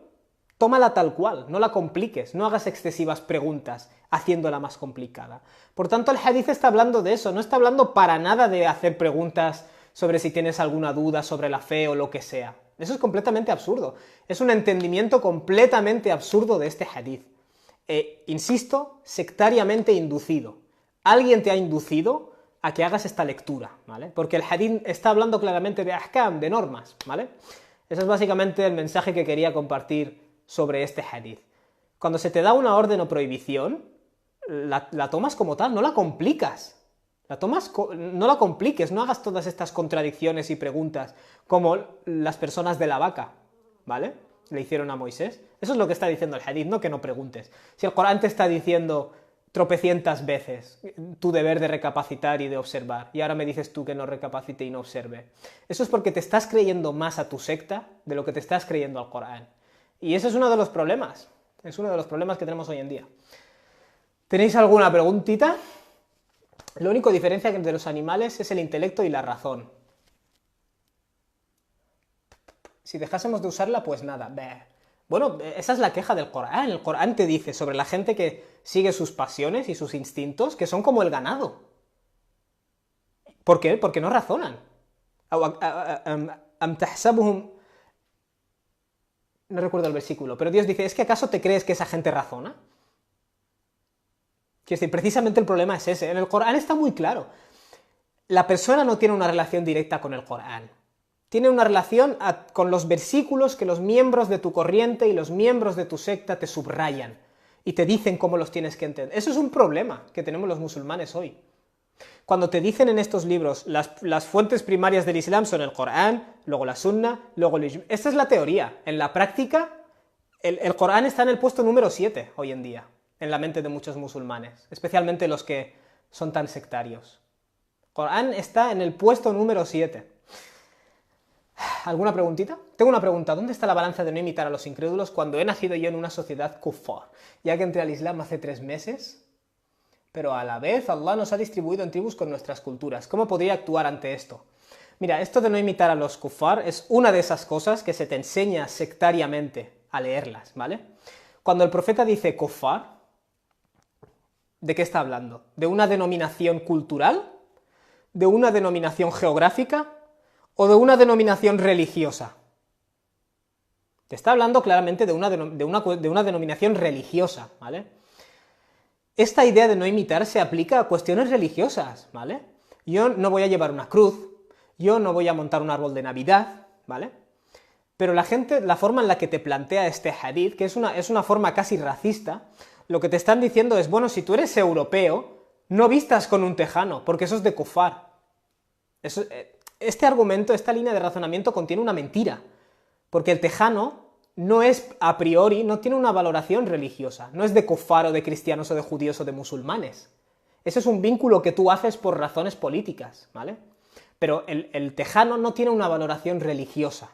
tómala tal cual, no la compliques, no hagas excesivas preguntas haciéndola más complicada. Por tanto, el hadith está hablando de eso, no está hablando para nada de hacer preguntas sobre si tienes alguna duda sobre la fe o lo que sea. Eso es completamente absurdo. Es un entendimiento completamente absurdo de este hadith. Insisto, sectariamente inducido. Alguien te ha inducido a que hagas esta lectura, ¿vale? Porque el hadith está hablando claramente de ahkam, de normas, ¿vale? Ese es básicamente el mensaje que quería compartir sobre este hadith. Cuando se te da una orden o prohibición, la tomas como tal, no la complicas. No la compliques, no hagas todas estas contradicciones y preguntas como las personas de la vaca, ¿vale? Le hicieron a Moisés. Eso es lo que está diciendo el hadith, no que no preguntes. Si el Corán te está diciendo tropecientas veces tu deber de recapacitar y de observar, y ahora me dices tú que no recapacite y no observe, eso es porque te estás creyendo más a tu secta de lo que te estás creyendo al Corán. Y ese es uno de los problemas, es uno de los problemas que tenemos hoy en día. ¿Tenéis alguna preguntita? Lo único diferencia entre los animales es el intelecto y la razón. Si dejásemos de usarla, pues nada. Bueno, esa es la queja del Corán. El Corán te dice sobre la gente que sigue sus pasiones y sus instintos, que son como el ganado. ¿Por qué? Porque no razonan. No recuerdo el versículo, pero Dios dice, ¿es que acaso te crees que esa gente razona? Quiero decir, precisamente el problema es ese. En el Corán está muy claro. La persona no tiene una relación directa con el Corán. Tiene una relación con los versículos que los miembros de tu corriente y los miembros de tu secta te subrayan y te dicen cómo los tienes que entender. Eso es un problema que tenemos los musulmanes hoy. Cuando te dicen en estos libros las fuentes primarias del Islam son el Corán, luego la Sunna, luego el Ijma. Esta es la teoría. En la práctica, el Corán está en el puesto número 7 hoy en día, en la mente de muchos musulmanes, especialmente los que son tan sectarios. El Corán está en el puesto número 7. ¿Alguna preguntita? Tengo una pregunta. ¿Dónde está la balanza de no imitar a los incrédulos cuando he nacido yo en una sociedad kuffar? Ya que entré al Islam hace 3 meses, pero a la vez Allah nos ha distribuido en tribus con nuestras culturas. ¿Cómo podría actuar ante esto? Mira, esto de no imitar a los kuffar es una de esas cosas que se te enseña sectariamente a leerlas, ¿vale? Cuando el profeta dice kuffar, ¿De qué está hablando? ¿De una denominación cultural? ¿De una denominación geográfica? ¿O de una denominación religiosa? Te está hablando claramente de una denominación religiosa, ¿vale? Esta idea de no imitar se aplica a cuestiones religiosas, ¿vale? Yo no voy a llevar una cruz, yo no voy a montar un árbol de Navidad, ¿vale? Pero la forma en la que te plantea este hadith, que es una forma casi racista, lo que te están diciendo es, bueno, si tú eres europeo, no vistas con un tejano, porque eso es de kufar. Este argumento, esta línea de razonamiento contiene una mentira, porque el tejano no es a priori, no tiene una valoración religiosa, no es de kufar o de cristianos o de judíos o de musulmanes. Ese es un vínculo que tú haces por razones políticas, ¿vale? Pero el tejano no tiene una valoración religiosa.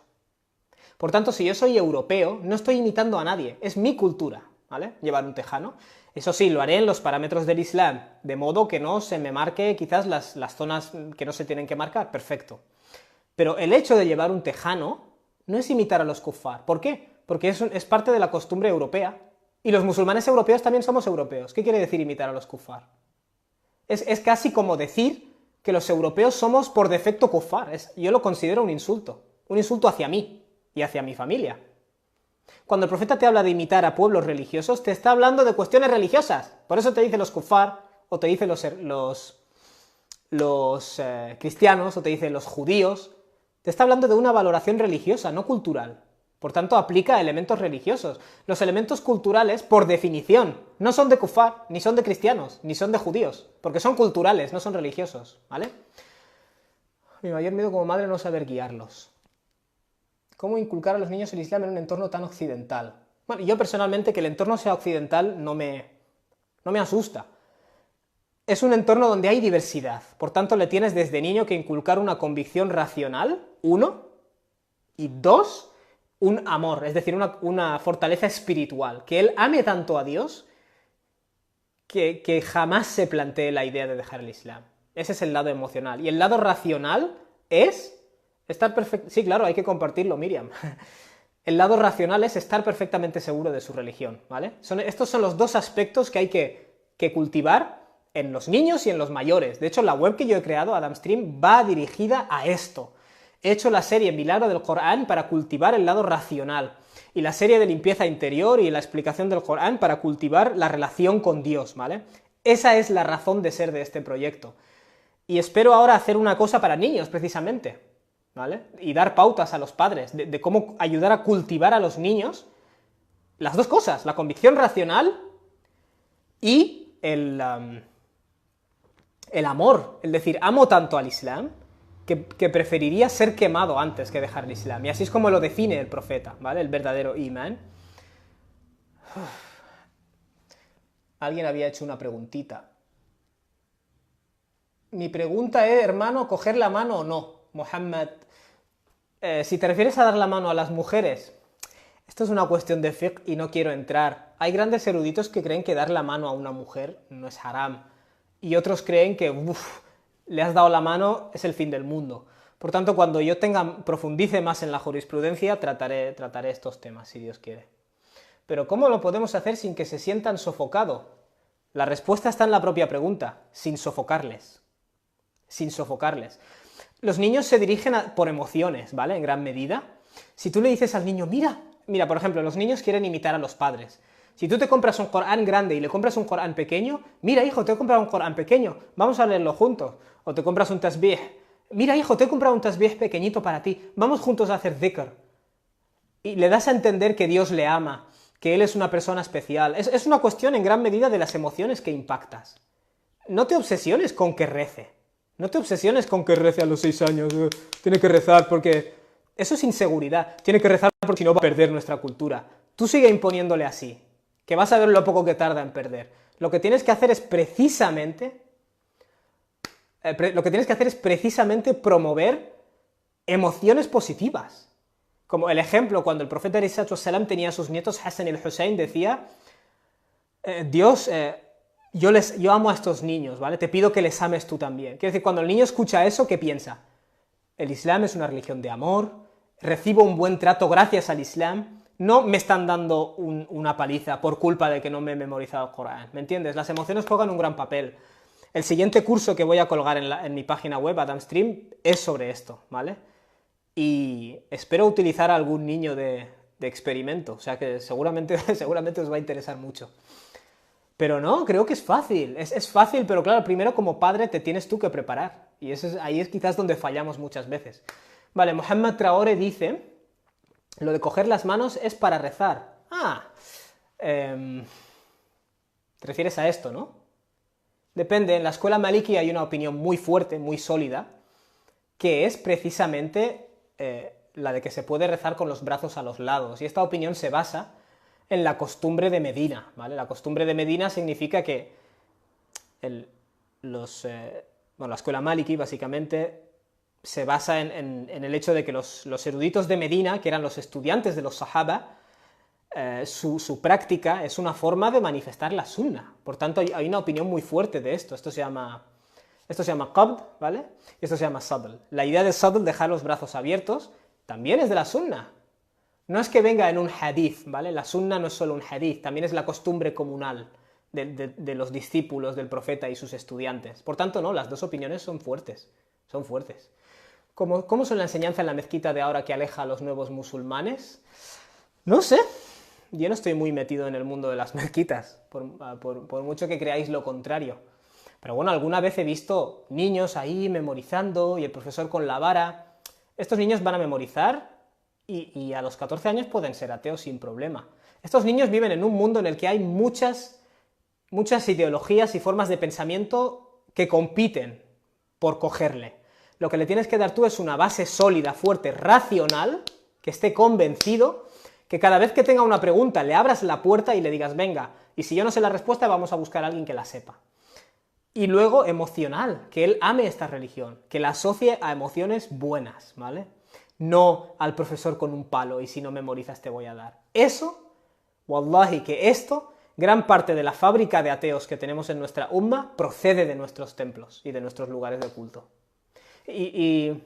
Por tanto, si yo soy europeo, no estoy imitando a nadie, es mi cultura, ¿vale? Llevar un tejano. Eso sí, lo haré en los parámetros del Islam, de modo que no se me marque quizás las zonas que no se tienen que marcar, perfecto. Pero el hecho de llevar un tejano no es imitar a los kuffar. ¿Por qué? Porque es parte de la costumbre europea. Y los musulmanes europeos también somos europeos. ¿Qué quiere decir imitar a los kuffar? Es casi como decir que los europeos somos por defecto kuffar. Yo lo considero un insulto hacia mí y hacia mi familia. Cuando el profeta te habla de imitar a pueblos religiosos, te está hablando de cuestiones religiosas. Por eso te dice los kuffar, o te dice los cristianos, o te dice los judíos. Te está hablando de una valoración religiosa, no cultural. Por tanto, aplica a elementos religiosos. Los elementos culturales, por definición, no son de kufar, ni son de cristianos, ni son de judíos, porque son culturales, no son religiosos, ¿vale? Mi mayor miedo como madre es no saber guiarlos. ¿Cómo inculcar a los niños el Islam en un entorno tan occidental? Bueno, yo personalmente que el entorno sea occidental no me asusta. Es un entorno donde hay diversidad, por tanto le tienes desde niño que inculcar una convicción racional, uno, y dos, un amor, es decir, una fortaleza espiritual, que él ame tanto a Dios que jamás se plantee la idea de dejar el Islam. Ese es el lado emocional. Y el lado racional es estar perfecto. Sí, claro, hay que compartirlo, Miriam. El lado racional es estar perfectamente seguro de su religión, ¿vale? Estos son los dos aspectos que hay que cultivar en los niños y en los mayores. De hecho, la web que yo he creado, AdamStream, va dirigida a esto. He hecho la serie Milagro del Corán para cultivar el lado racional, y la serie de limpieza interior y la explicación del Corán para cultivar la relación con Dios, ¿vale? Esa es la razón de ser de este proyecto. Y espero ahora hacer una cosa para niños, precisamente, ¿vale? Y dar pautas a los padres de cómo ayudar a cultivar a los niños las dos cosas, la convicción racional y el amor, es decir, amo tanto al Islam que preferiría ser quemado antes que dejar el Islam. Y así es como lo define el profeta, ¿vale? El verdadero imán. Alguien había hecho una preguntita. Mi pregunta es, hermano, ¿coger la mano o no? Mohammed, si te refieres a dar la mano a las mujeres, esto es una cuestión de fiqh y no quiero entrar. Hay grandes eruditos que creen que dar la mano a una mujer no es haram. Y otros creen que, le has dado la mano, es el fin del mundo. Por tanto, cuando yo profundice más en la jurisprudencia, trataré estos temas, si Dios quiere. Pero ¿cómo lo podemos hacer sin que se sientan sofocados? La respuesta está en la propia pregunta, sin sofocarles. Sin sofocarles. Los niños se dirigen por emociones, ¿vale? En gran medida. Si tú le dices al niño, mira, por ejemplo, los niños quieren imitar a los padres. Si tú te compras un Corán grande y le compras un Corán pequeño, mira hijo, te he comprado un Corán pequeño, vamos a leerlo juntos. O te compras un tasbih, mira hijo, te he comprado un tasbih pequeñito para ti, vamos juntos a hacer dhikr. Y le das a entender que Dios le ama, que Él es una persona especial. Es una cuestión en gran medida de las emociones que impactas. No te obsesiones con que rece. No te obsesiones con que rece a los 6 años. Tiene que rezar porque... Eso es inseguridad. Tiene que rezar porque si no va a perder nuestra cultura. Tú sigue imponiéndole así, que vas a ver lo poco que tarda en perder. Lo que tienes que hacer es precisamente promover emociones positivas. Como el ejemplo, cuando el profeta ﷺ tenía a sus nietos Hassan y Hussein, decía, Dios, yo amo a estos niños, ¿vale? Te pido que les ames tú también. Quiere decir, cuando el niño escucha eso, ¿qué piensa? El Islam es una religión de amor, recibo un buen trato gracias al Islam, no me están dando una paliza por culpa de que no me he memorizado el Corán, ¿me entiendes? Las emociones juegan un gran papel. El siguiente curso que voy a colgar en mi página web, Adamstream, es sobre esto, ¿vale? Y espero utilizar a algún niño de experimento, o sea que seguramente os va a interesar mucho. Pero no, creo que es fácil, es fácil, pero claro, primero como padre te tienes tú que preparar, y ahí es quizás donde fallamos muchas veces. Vale, Mohamed Traore dice, lo de coger las manos es para rezar. Te refieres a esto, ¿no? Depende, en la escuela maliki hay una opinión muy fuerte, muy sólida, que es precisamente la de que se puede rezar con los brazos a los lados, y esta opinión se basa en la costumbre de Medina, ¿vale? La costumbre de Medina significa que la escuela maliki básicamente se basa en el hecho de que los eruditos de Medina, que eran los estudiantes de los sahaba, su práctica es una forma de manifestar la sunna. Por tanto, hay una opinión muy fuerte de esto. Esto se llama qabd, ¿vale? Y esto se llama sadl. La idea de sadl, dejar los brazos abiertos, también es de la sunna. No es que venga en un hadith, ¿vale? La sunna no es solo un hadith, también es la costumbre comunal de los discípulos del profeta y sus estudiantes. Por tanto, no, las dos opiniones son fuertes, son fuertes. ¿Cómo son la enseñanza en la mezquita de ahora que aleja a los nuevos musulmanes? No sé, yo no estoy muy metido en el mundo de las mezquitas, por mucho que creáis lo contrario. Pero bueno, alguna vez he visto niños ahí memorizando y el profesor con la vara. Estos niños van a memorizar y a los 14 años pueden ser ateos sin problema. Estos niños viven en un mundo en el que hay muchas ideologías y formas de pensamiento que compiten por cogerle. Lo que le tienes que dar tú es una base sólida, fuerte, racional, que esté convencido, que cada vez que tenga una pregunta le abras la puerta y le digas, venga, y si yo no sé la respuesta vamos a buscar a alguien que la sepa. Y luego emocional, que él ame esta religión, que la asocie a emociones buenas, ¿vale? No al profesor con un palo y si no memorizas te voy a dar. Eso, wallahi, que esto, gran parte de la fábrica de ateos que tenemos en nuestra umma procede de nuestros templos y de nuestros lugares de culto. Y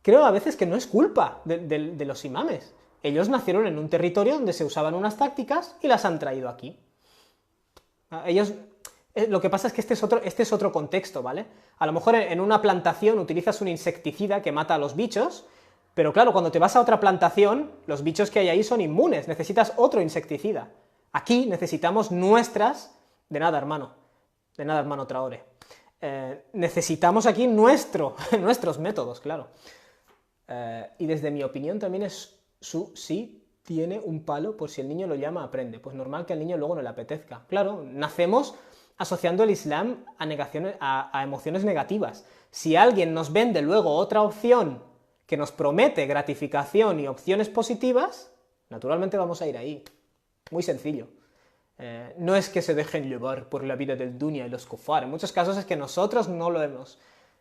creo a veces que no es culpa de los imames. Ellos nacieron en un territorio donde se usaban unas tácticas y las han traído aquí. Lo que pasa es que este es otro contexto, ¿vale? A lo mejor en una plantación utilizas un insecticida que mata a los bichos, pero claro, cuando te vas a otra plantación, los bichos que hay ahí son inmunes, necesitas otro insecticida. Aquí necesitamos De nada, hermano Traore. Necesitamos aquí nuestros métodos, claro. Y desde mi opinión también sí tiene un palo por si el niño lo llama, aprende. Pues normal que al niño luego no le apetezca. Claro, nacemos asociando el Islam a emociones negativas. Si alguien nos vende luego otra opción que nos promete gratificación y opciones positivas, naturalmente vamos a ir ahí. Muy sencillo. No es que se dejen llevar por la vida del dunya y los kufar, en muchos casos es que nosotros no lo hemos.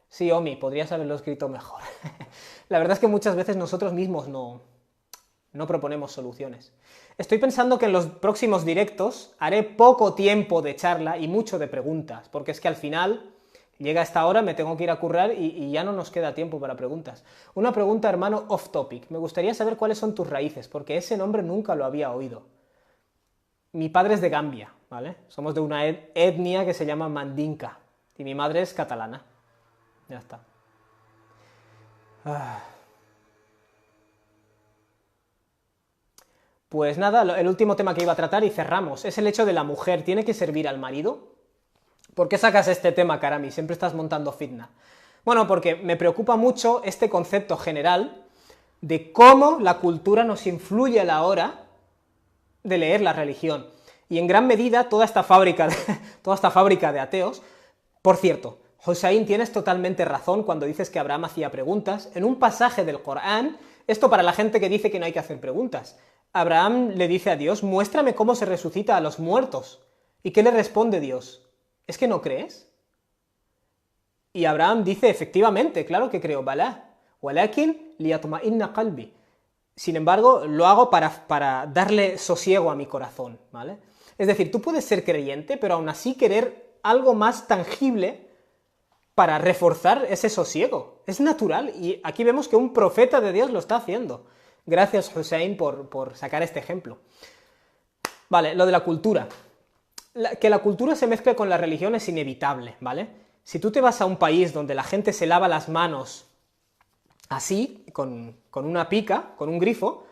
Sí, Omi, podrías haberlo escrito mejor. La verdad es que muchas veces nosotros mismos no proponemos soluciones. Estoy pensando que en los próximos directos haré poco tiempo de charla y mucho de preguntas, porque es que al final llega esta hora, me tengo que ir a currar y ya no nos queda tiempo para preguntas. Una pregunta, hermano, off topic. Me gustaría saber cuáles son tus raíces, porque ese nombre nunca lo había oído. Mi padre es de Gambia, ¿vale? Somos de una etnia que se llama Mandinka, y mi madre es catalana. Ya está. Pues nada, el último tema que iba a tratar y cerramos, es el hecho de la mujer, ¿tiene que servir al marido? ¿Por qué sacas este tema, Karami? Siempre estás montando fitna. Bueno, porque me preocupa mucho este concepto general de cómo la cultura nos influye a la hora de leer la religión. Y en gran medida toda esta fábrica de ateos. Por cierto, Hossein, tienes totalmente razón cuando dices que Abraham hacía preguntas. En un pasaje del Corán, esto para la gente que dice que no hay que hacer preguntas, Abraham le dice a Dios, muéstrame cómo se resucita a los muertos. ¿Y qué le responde Dios? ¿Es que no crees? Y Abraham dice, efectivamente, claro que creo, balá, walakin liyatma'inna qalbi. Sin embargo, lo hago para darle sosiego a mi corazón, ¿vale? Es decir, tú puedes ser creyente, pero aún así querer algo más tangible para reforzar ese sosiego. Es natural, y aquí vemos que un profeta de Dios lo está haciendo. Gracias, Hussein, por sacar este ejemplo. Vale, lo de la cultura. Que la cultura se mezcle con la religión es inevitable, ¿vale? Si tú te vas a un país donde la gente se lava las manos así, con una pica, con un grifo,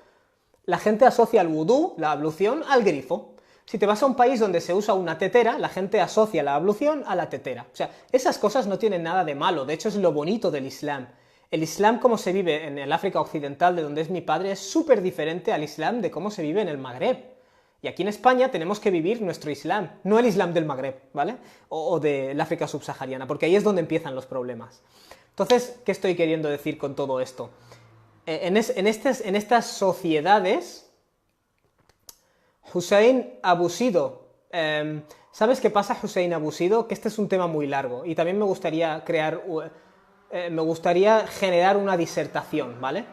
la gente asocia el vudú, la ablución, al grifo. Si te vas a un país donde se usa una tetera, la gente asocia la ablución a la tetera. O sea, esas cosas no tienen nada de malo, de hecho es lo bonito del Islam. El Islam como se vive en el África Occidental, de donde es mi padre, es súper diferente al Islam de cómo se vive en el Magreb. Y aquí en España tenemos que vivir nuestro Islam, no el Islam del Magreb, ¿vale? O del África subsahariana, porque ahí es donde empiezan los problemas. Entonces, ¿qué estoy queriendo decir con todo esto? En estas sociedades, Hussein Abusido, ¿sabes qué pasa, Hussein Abusido? Que este es un tema muy largo y también me gustaría generar una disertación, ¿vale?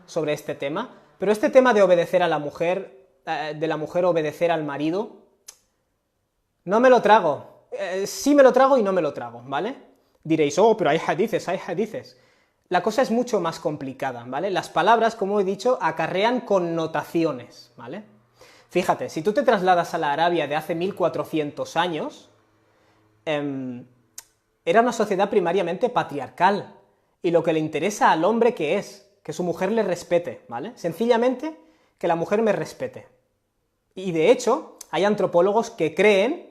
Sobre este tema, pero este tema de obedecer a la mujer, de la mujer obedecer al marido, no me lo trago. Sí me lo trago y no me lo trago, ¿vale? Diréis, oh, pero hay hadices, hay hadices. La cosa es mucho más complicada, ¿vale? Las palabras, como he dicho, acarrean connotaciones, ¿vale? Fíjate, si tú te trasladas a la Arabia de hace 1400 años, era una sociedad primariamente patriarcal, y lo que le interesa al hombre ¿qué es? Que su mujer le respete, ¿vale? Sencillamente, que la mujer me respete. Y de hecho, hay antropólogos que creen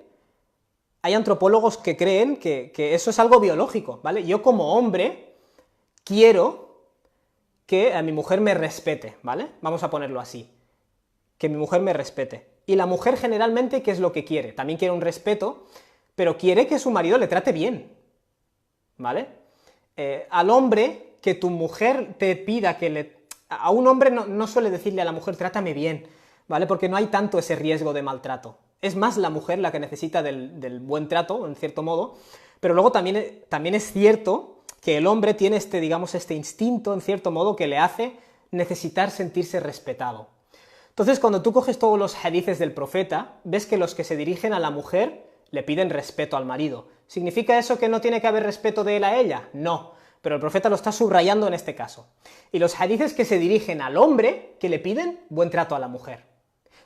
que eso es algo biológico, ¿vale? Yo como hombre quiero que a mi mujer me respete, ¿vale? Vamos a ponerlo así. Que mi mujer me respete. Y la mujer generalmente, ¿qué es lo que quiere? También quiere un respeto, pero quiere que su marido le trate bien, ¿vale? Al hombre, que tu mujer te pida que le... A un hombre no suele decirle a la mujer, trátame bien, ¿vale? Porque no hay tanto ese riesgo de maltrato. Es más la mujer la que necesita del buen trato, en cierto modo, pero luego también es cierto que el hombre tiene este instinto, en cierto modo, que le hace necesitar sentirse respetado. Entonces, cuando tú coges todos los hadices del profeta, ves que los que se dirigen a la mujer le piden respeto al marido. ¿Significa eso que no tiene que haber respeto de él a ella? No, pero el profeta lo está subrayando en este caso. Y los hadices que se dirigen al hombre, que le piden buen trato a la mujer.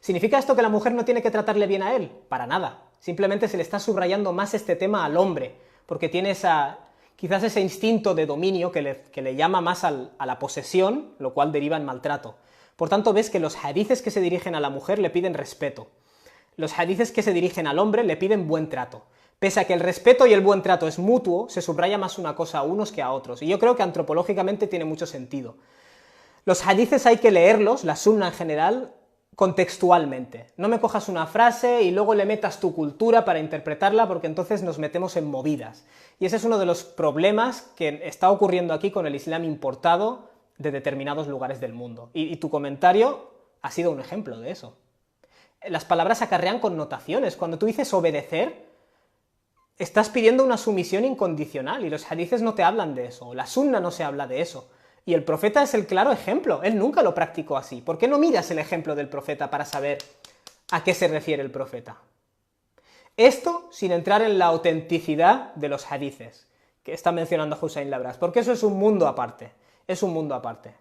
¿Significa esto que la mujer no tiene que tratarle bien a él? Para nada. Simplemente se le está subrayando más este tema al hombre, porque tiene quizás ese instinto de dominio que le llama más a la posesión, lo cual deriva en maltrato. Por tanto, ves que los hadices que se dirigen a la mujer le piden respeto. Los hadices que se dirigen al hombre le piden buen trato. Pese a que el respeto y el buen trato es mutuo, se subraya más una cosa a unos que a otros. Y yo creo que antropológicamente tiene mucho sentido. Los hadices hay que leerlos, la sunna en general, contextualmente. No me cojas una frase y luego le metas tu cultura para interpretarla, porque entonces nos metemos en movidas. Y ese es uno de los problemas que está ocurriendo aquí con el Islam importado de determinados lugares del mundo. Y tu comentario ha sido un ejemplo de eso. Las palabras acarrean connotaciones. Cuando tú dices obedecer, estás pidiendo una sumisión incondicional, y los hadices no te hablan de eso, la sunna no se habla de eso. Y el profeta es el claro ejemplo, él nunca lo practicó así. ¿Por qué no miras el ejemplo del profeta para saber a qué se refiere el profeta? Esto sin entrar en la autenticidad de los hadices que está mencionando Hussein Labras, porque eso es un mundo aparte. Es un mundo aparte.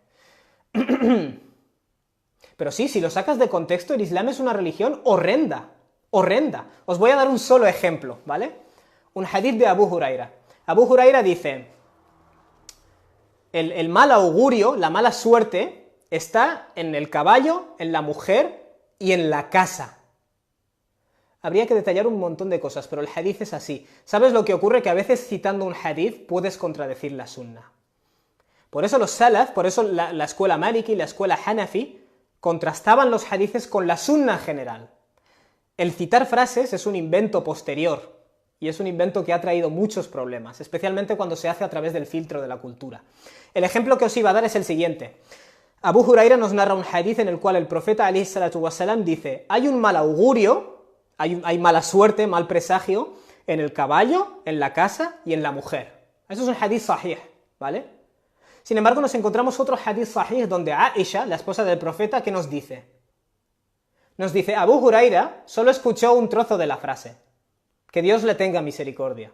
Pero sí, si lo sacas de contexto, el Islam es una religión horrenda, horrenda. Os voy a dar un solo ejemplo, ¿vale? Un hadith de Abu Huraira. Abu Huraira dice, el mal augurio, la mala suerte, está en el caballo, en la mujer y en la casa. Habría que detallar un montón de cosas, pero el hadith es así. ¿Sabes lo que ocurre? Que a veces citando un hadith puedes contradecir la sunna. Por eso los salaf, por eso la escuela Maliki y la escuela Hanafi contrastaban los hadices con la sunna general. El citar frases es un invento posterior, y es un invento que ha traído muchos problemas, especialmente cuando se hace a través del filtro de la cultura. El ejemplo que os iba a dar es el siguiente. Abu Huraira nos narra un hadith en el cual el profeta alayhi salatu wassalam dice, hay un mal augurio, hay mala suerte, mal presagio, en el caballo, en la casa y en la mujer. Eso es un hadith sahih, ¿vale? Sin embargo, nos encontramos otro hadith sahih donde Aisha, la esposa del profeta, ¿qué nos dice? Nos dice, Abu Huraira solo escuchó un trozo de la frase. Que Dios le tenga misericordia.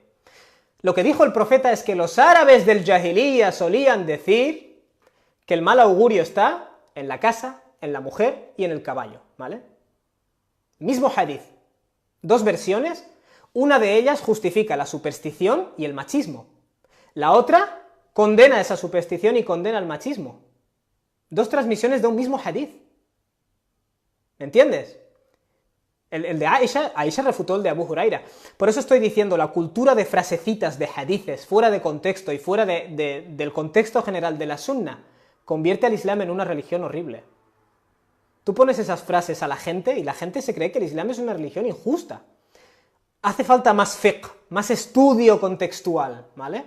Lo que dijo el profeta es que los árabes del Jahiliya solían decir que el mal augurio está en la casa, en la mujer y en el caballo, ¿vale? Mismo hadith, dos versiones, una de ellas justifica la superstición y el machismo, la otra condena esa superstición y condena el machismo. Dos transmisiones de un mismo hadith. ¿Me entiendes? El de Aisha refutó el de Abu Huraira. Por eso estoy diciendo, la cultura de frasecitas de hadices fuera de contexto y fuera del contexto general de la sunna convierte al Islam en una religión horrible. Tú pones esas frases a la gente y la gente se cree que el Islam es una religión injusta. Hace falta más fiqh, más estudio contextual, ¿vale?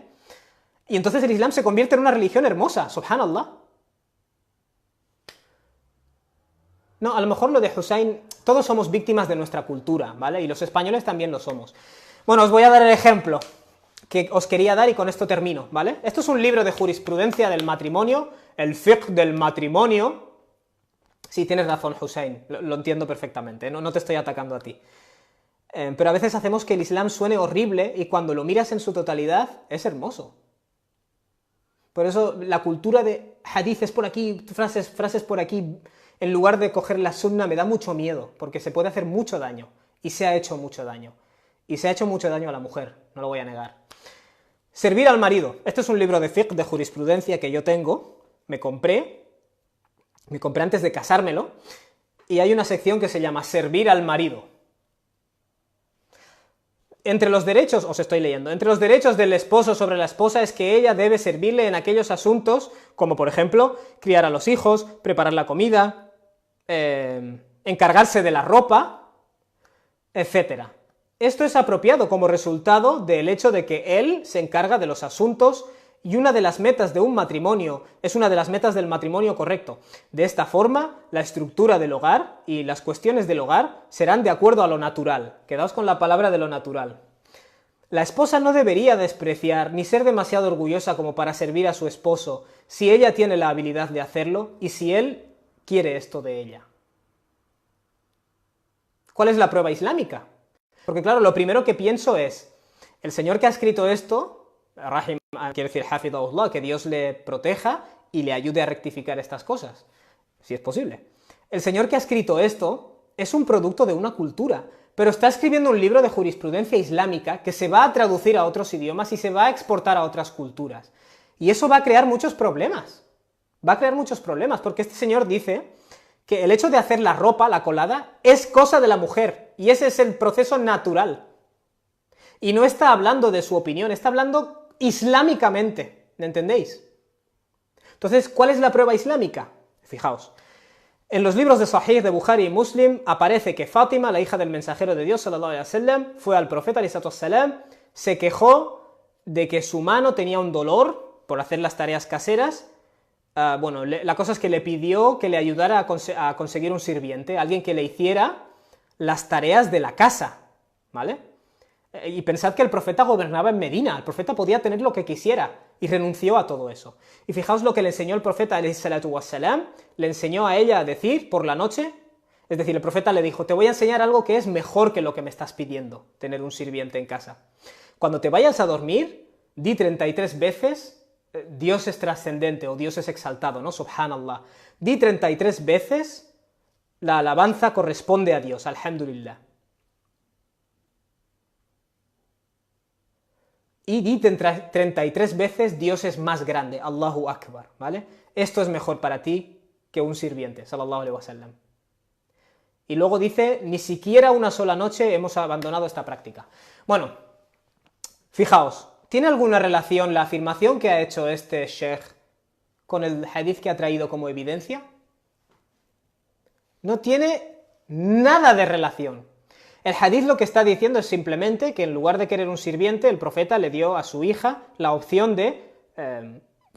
Y entonces el Islam se convierte en una religión hermosa, subhanallah. No, a lo mejor lo de Hussein, todos somos víctimas de nuestra cultura, ¿vale? Y los españoles también lo somos. Bueno, os voy a dar el ejemplo que os quería dar y con esto termino, ¿vale? Esto es un libro de jurisprudencia del matrimonio, el fiqh del matrimonio. Sí, tienes razón, Hussein, lo entiendo perfectamente, no te estoy atacando a ti. Pero a veces hacemos que el Islam suene horrible y cuando lo miras en su totalidad es hermoso. Por eso la cultura de hadices por aquí, frases por aquí, en lugar de coger la sunna, me da mucho miedo, porque se puede hacer mucho daño, y se ha hecho mucho daño. Y se ha hecho mucho daño a la mujer, no lo voy a negar. Servir al marido. Este es un libro de fiqh, de jurisprudencia que yo tengo, me compré antes de casármelo, y hay una sección que se llama Servir al marido. Entre los derechos, os estoy leyendo, entre los derechos del esposo sobre la esposa es que ella debe servirle en aquellos asuntos, como por ejemplo, criar a los hijos, preparar la comida, encargarse de la ropa, etc. Esto es apropiado como resultado del hecho de que él se encarga de los asuntos y una de las metas de un matrimonio es una de las metas del matrimonio correcto. De esta forma, la estructura del hogar y las cuestiones del hogar serán de acuerdo a lo natural. Quedaos con la palabra de lo natural. La esposa no debería despreciar ni ser demasiado orgullosa como para servir a su esposo si ella tiene la habilidad de hacerlo y si él quiere esto de ella. ¿Cuál es la prueba islámica? Porque claro, lo primero que pienso es, el señor que ha escrito esto, Rahim, quiere decir Hafidahullah, que Dios le proteja y le ayude a rectificar estas cosas, si es posible. El señor que ha escrito esto es un producto de una cultura, pero está escribiendo un libro de jurisprudencia islámica que se va a traducir a otros idiomas y se va a exportar a otras culturas. Y eso va a crear muchos problemas. Va a crear muchos problemas, porque este señor dice que el hecho de hacer la ropa, la colada, es cosa de la mujer, y ese es el proceso natural. Y no está hablando de su opinión, está hablando islámicamente, ¿me entendéis? Entonces, ¿cuál es la prueba islámica? Fijaos, en los libros de Sahih de Bukhari y Muslim aparece que Fátima, la hija del mensajero de Dios, sallallahu alaihi wasallam, fue al profeta, alaihi wassalam, se quejó de que su mano tenía un dolor por hacer las tareas caseras. Bueno, la cosa es que le pidió que le ayudara a conseguir un sirviente, alguien que le hiciera las tareas de la casa, ¿vale? Y pensad que el profeta gobernaba en Medina, el profeta podía tener lo que quisiera, y renunció a todo eso. Y fijaos lo que le enseñó el profeta, alayhi salatu wassalam, le enseñó a ella a decir por la noche, es decir, el profeta le dijo, te voy a enseñar algo que es mejor que lo que me estás pidiendo, tener un sirviente en casa. Cuando te vayas a dormir, di 33 veces, Dios es trascendente o Dios es exaltado, ¿no? Subhanallah. Di 33 veces, la alabanza corresponde a Dios, alhamdulillah. Y di 33 veces, Dios es más grande, Allahu Akbar, ¿vale? Esto es mejor para ti que un sirviente, sallallahu alaihi wasallam. Y luego dice, ni siquiera una sola noche hemos abandonado esta práctica. Bueno, fijaos, ¿tiene alguna relación la afirmación que ha hecho este sheikh con el hadith que ha traído como evidencia? No tiene nada de relación. El hadith lo que está diciendo es simplemente que en lugar de querer un sirviente, el profeta le dio a su hija la opción de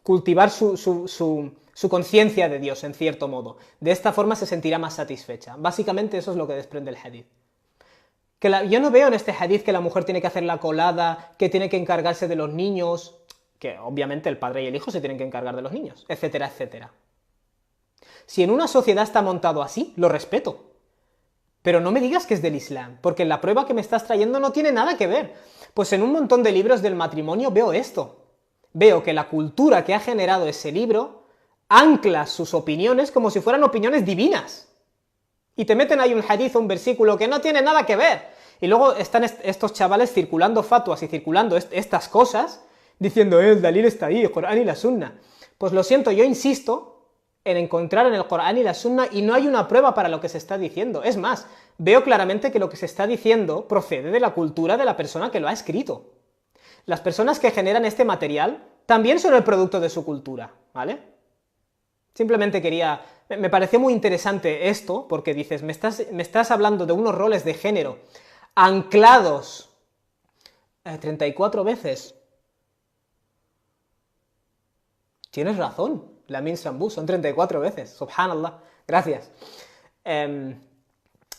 cultivar su conciencia de Dios, en cierto modo. De esta forma se sentirá más satisfecha. Básicamente eso es lo que desprende el hadith. Yo no veo en este hadith que la mujer tiene que hacer la colada, que tiene que encargarse de los niños, que obviamente el padre y el hijo se tienen que encargar de los niños, etcétera, etcétera. Si en una sociedad está montado así, lo respeto. Pero no me digas que es del Islam, porque la prueba que me estás trayendo no tiene nada que ver. Pues en un montón de libros del matrimonio veo esto. Veo que la cultura que ha generado ese libro anclas sus opiniones como si fueran opiniones divinas. Y te meten ahí un hadith o un versículo que no tiene nada que ver. Y luego están estos chavales circulando fatuas y circulando estas cosas, diciendo, el dalil está ahí, el Corán y la Sunna. Pues lo siento, yo insisto en encontrar en el Corán y la Sunna y no hay una prueba para lo que se está diciendo. Es más, veo claramente que lo que se está diciendo procede de la cultura de la persona que lo ha escrito. Las personas que generan este material también son el producto de su cultura, ¿vale? Simplemente me pareció muy interesante esto, porque dices, me estás hablando de unos roles de género anclados 34 veces. Tienes razón, Lamin Sambú, son 34 veces, subhanallah, gracias.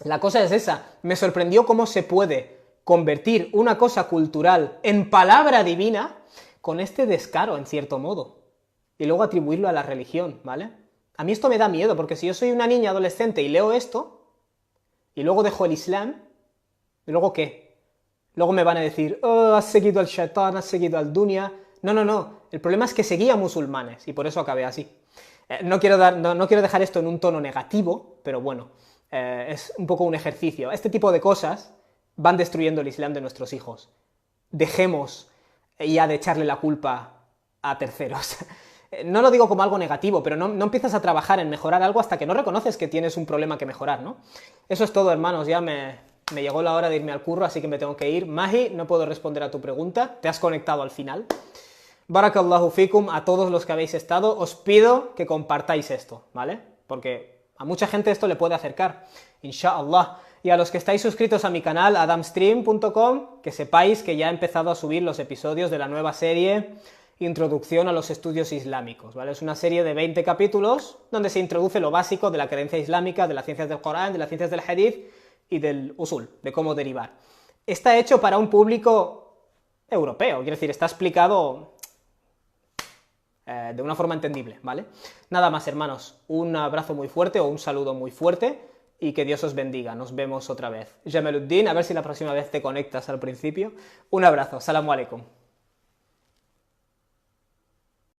La cosa es esa, me sorprendió cómo se puede convertir una cosa cultural en palabra divina con este descaro, en cierto modo, y luego atribuirlo a la religión, ¿vale? A mí esto me da miedo, porque si yo soy una niña adolescente y leo esto, y luego dejo el Islam, ¿y luego qué? Luego me van a decir, oh, has seguido al shaitán, has seguido al dunya. No, el problema es que seguía musulmanes, y por eso acabé así. No quiero dejar esto en un tono negativo, pero bueno, es un poco un ejercicio. Este tipo de cosas van destruyendo el Islam de nuestros hijos. Dejemos ya de echarle la culpa a terceros. No lo digo como algo negativo, pero no empiezas a trabajar en mejorar algo hasta que no reconoces que tienes un problema que mejorar, ¿no? Eso es todo, hermanos, ya me llegó la hora de irme al curro, así que me tengo que ir. Mahi, no puedo responder a tu pregunta, te has conectado al final. Barakallahu fikum, a todos los que habéis estado, os pido que compartáis esto, ¿vale? Porque a mucha gente esto le puede acercar, inshallah. Y a los que estáis suscritos a mi canal, adamstream.com, que sepáis que ya he empezado a subir los episodios de la nueva serie Introducción a los Estudios Islámicos, ¿vale? Es una serie de 20 capítulos donde se introduce lo básico de la creencia islámica, de las ciencias del Corán, de las ciencias del Hadith y del usul, de cómo derivar. Está hecho para un público europeo, quiero decir, está explicado de una forma entendible, ¿vale? Nada más, hermanos, un abrazo muy fuerte o un saludo muy fuerte y que Dios os bendiga. Nos vemos otra vez. Jamaluddin, a ver si la próxima vez te conectas al principio. Un abrazo, salamu alaikum.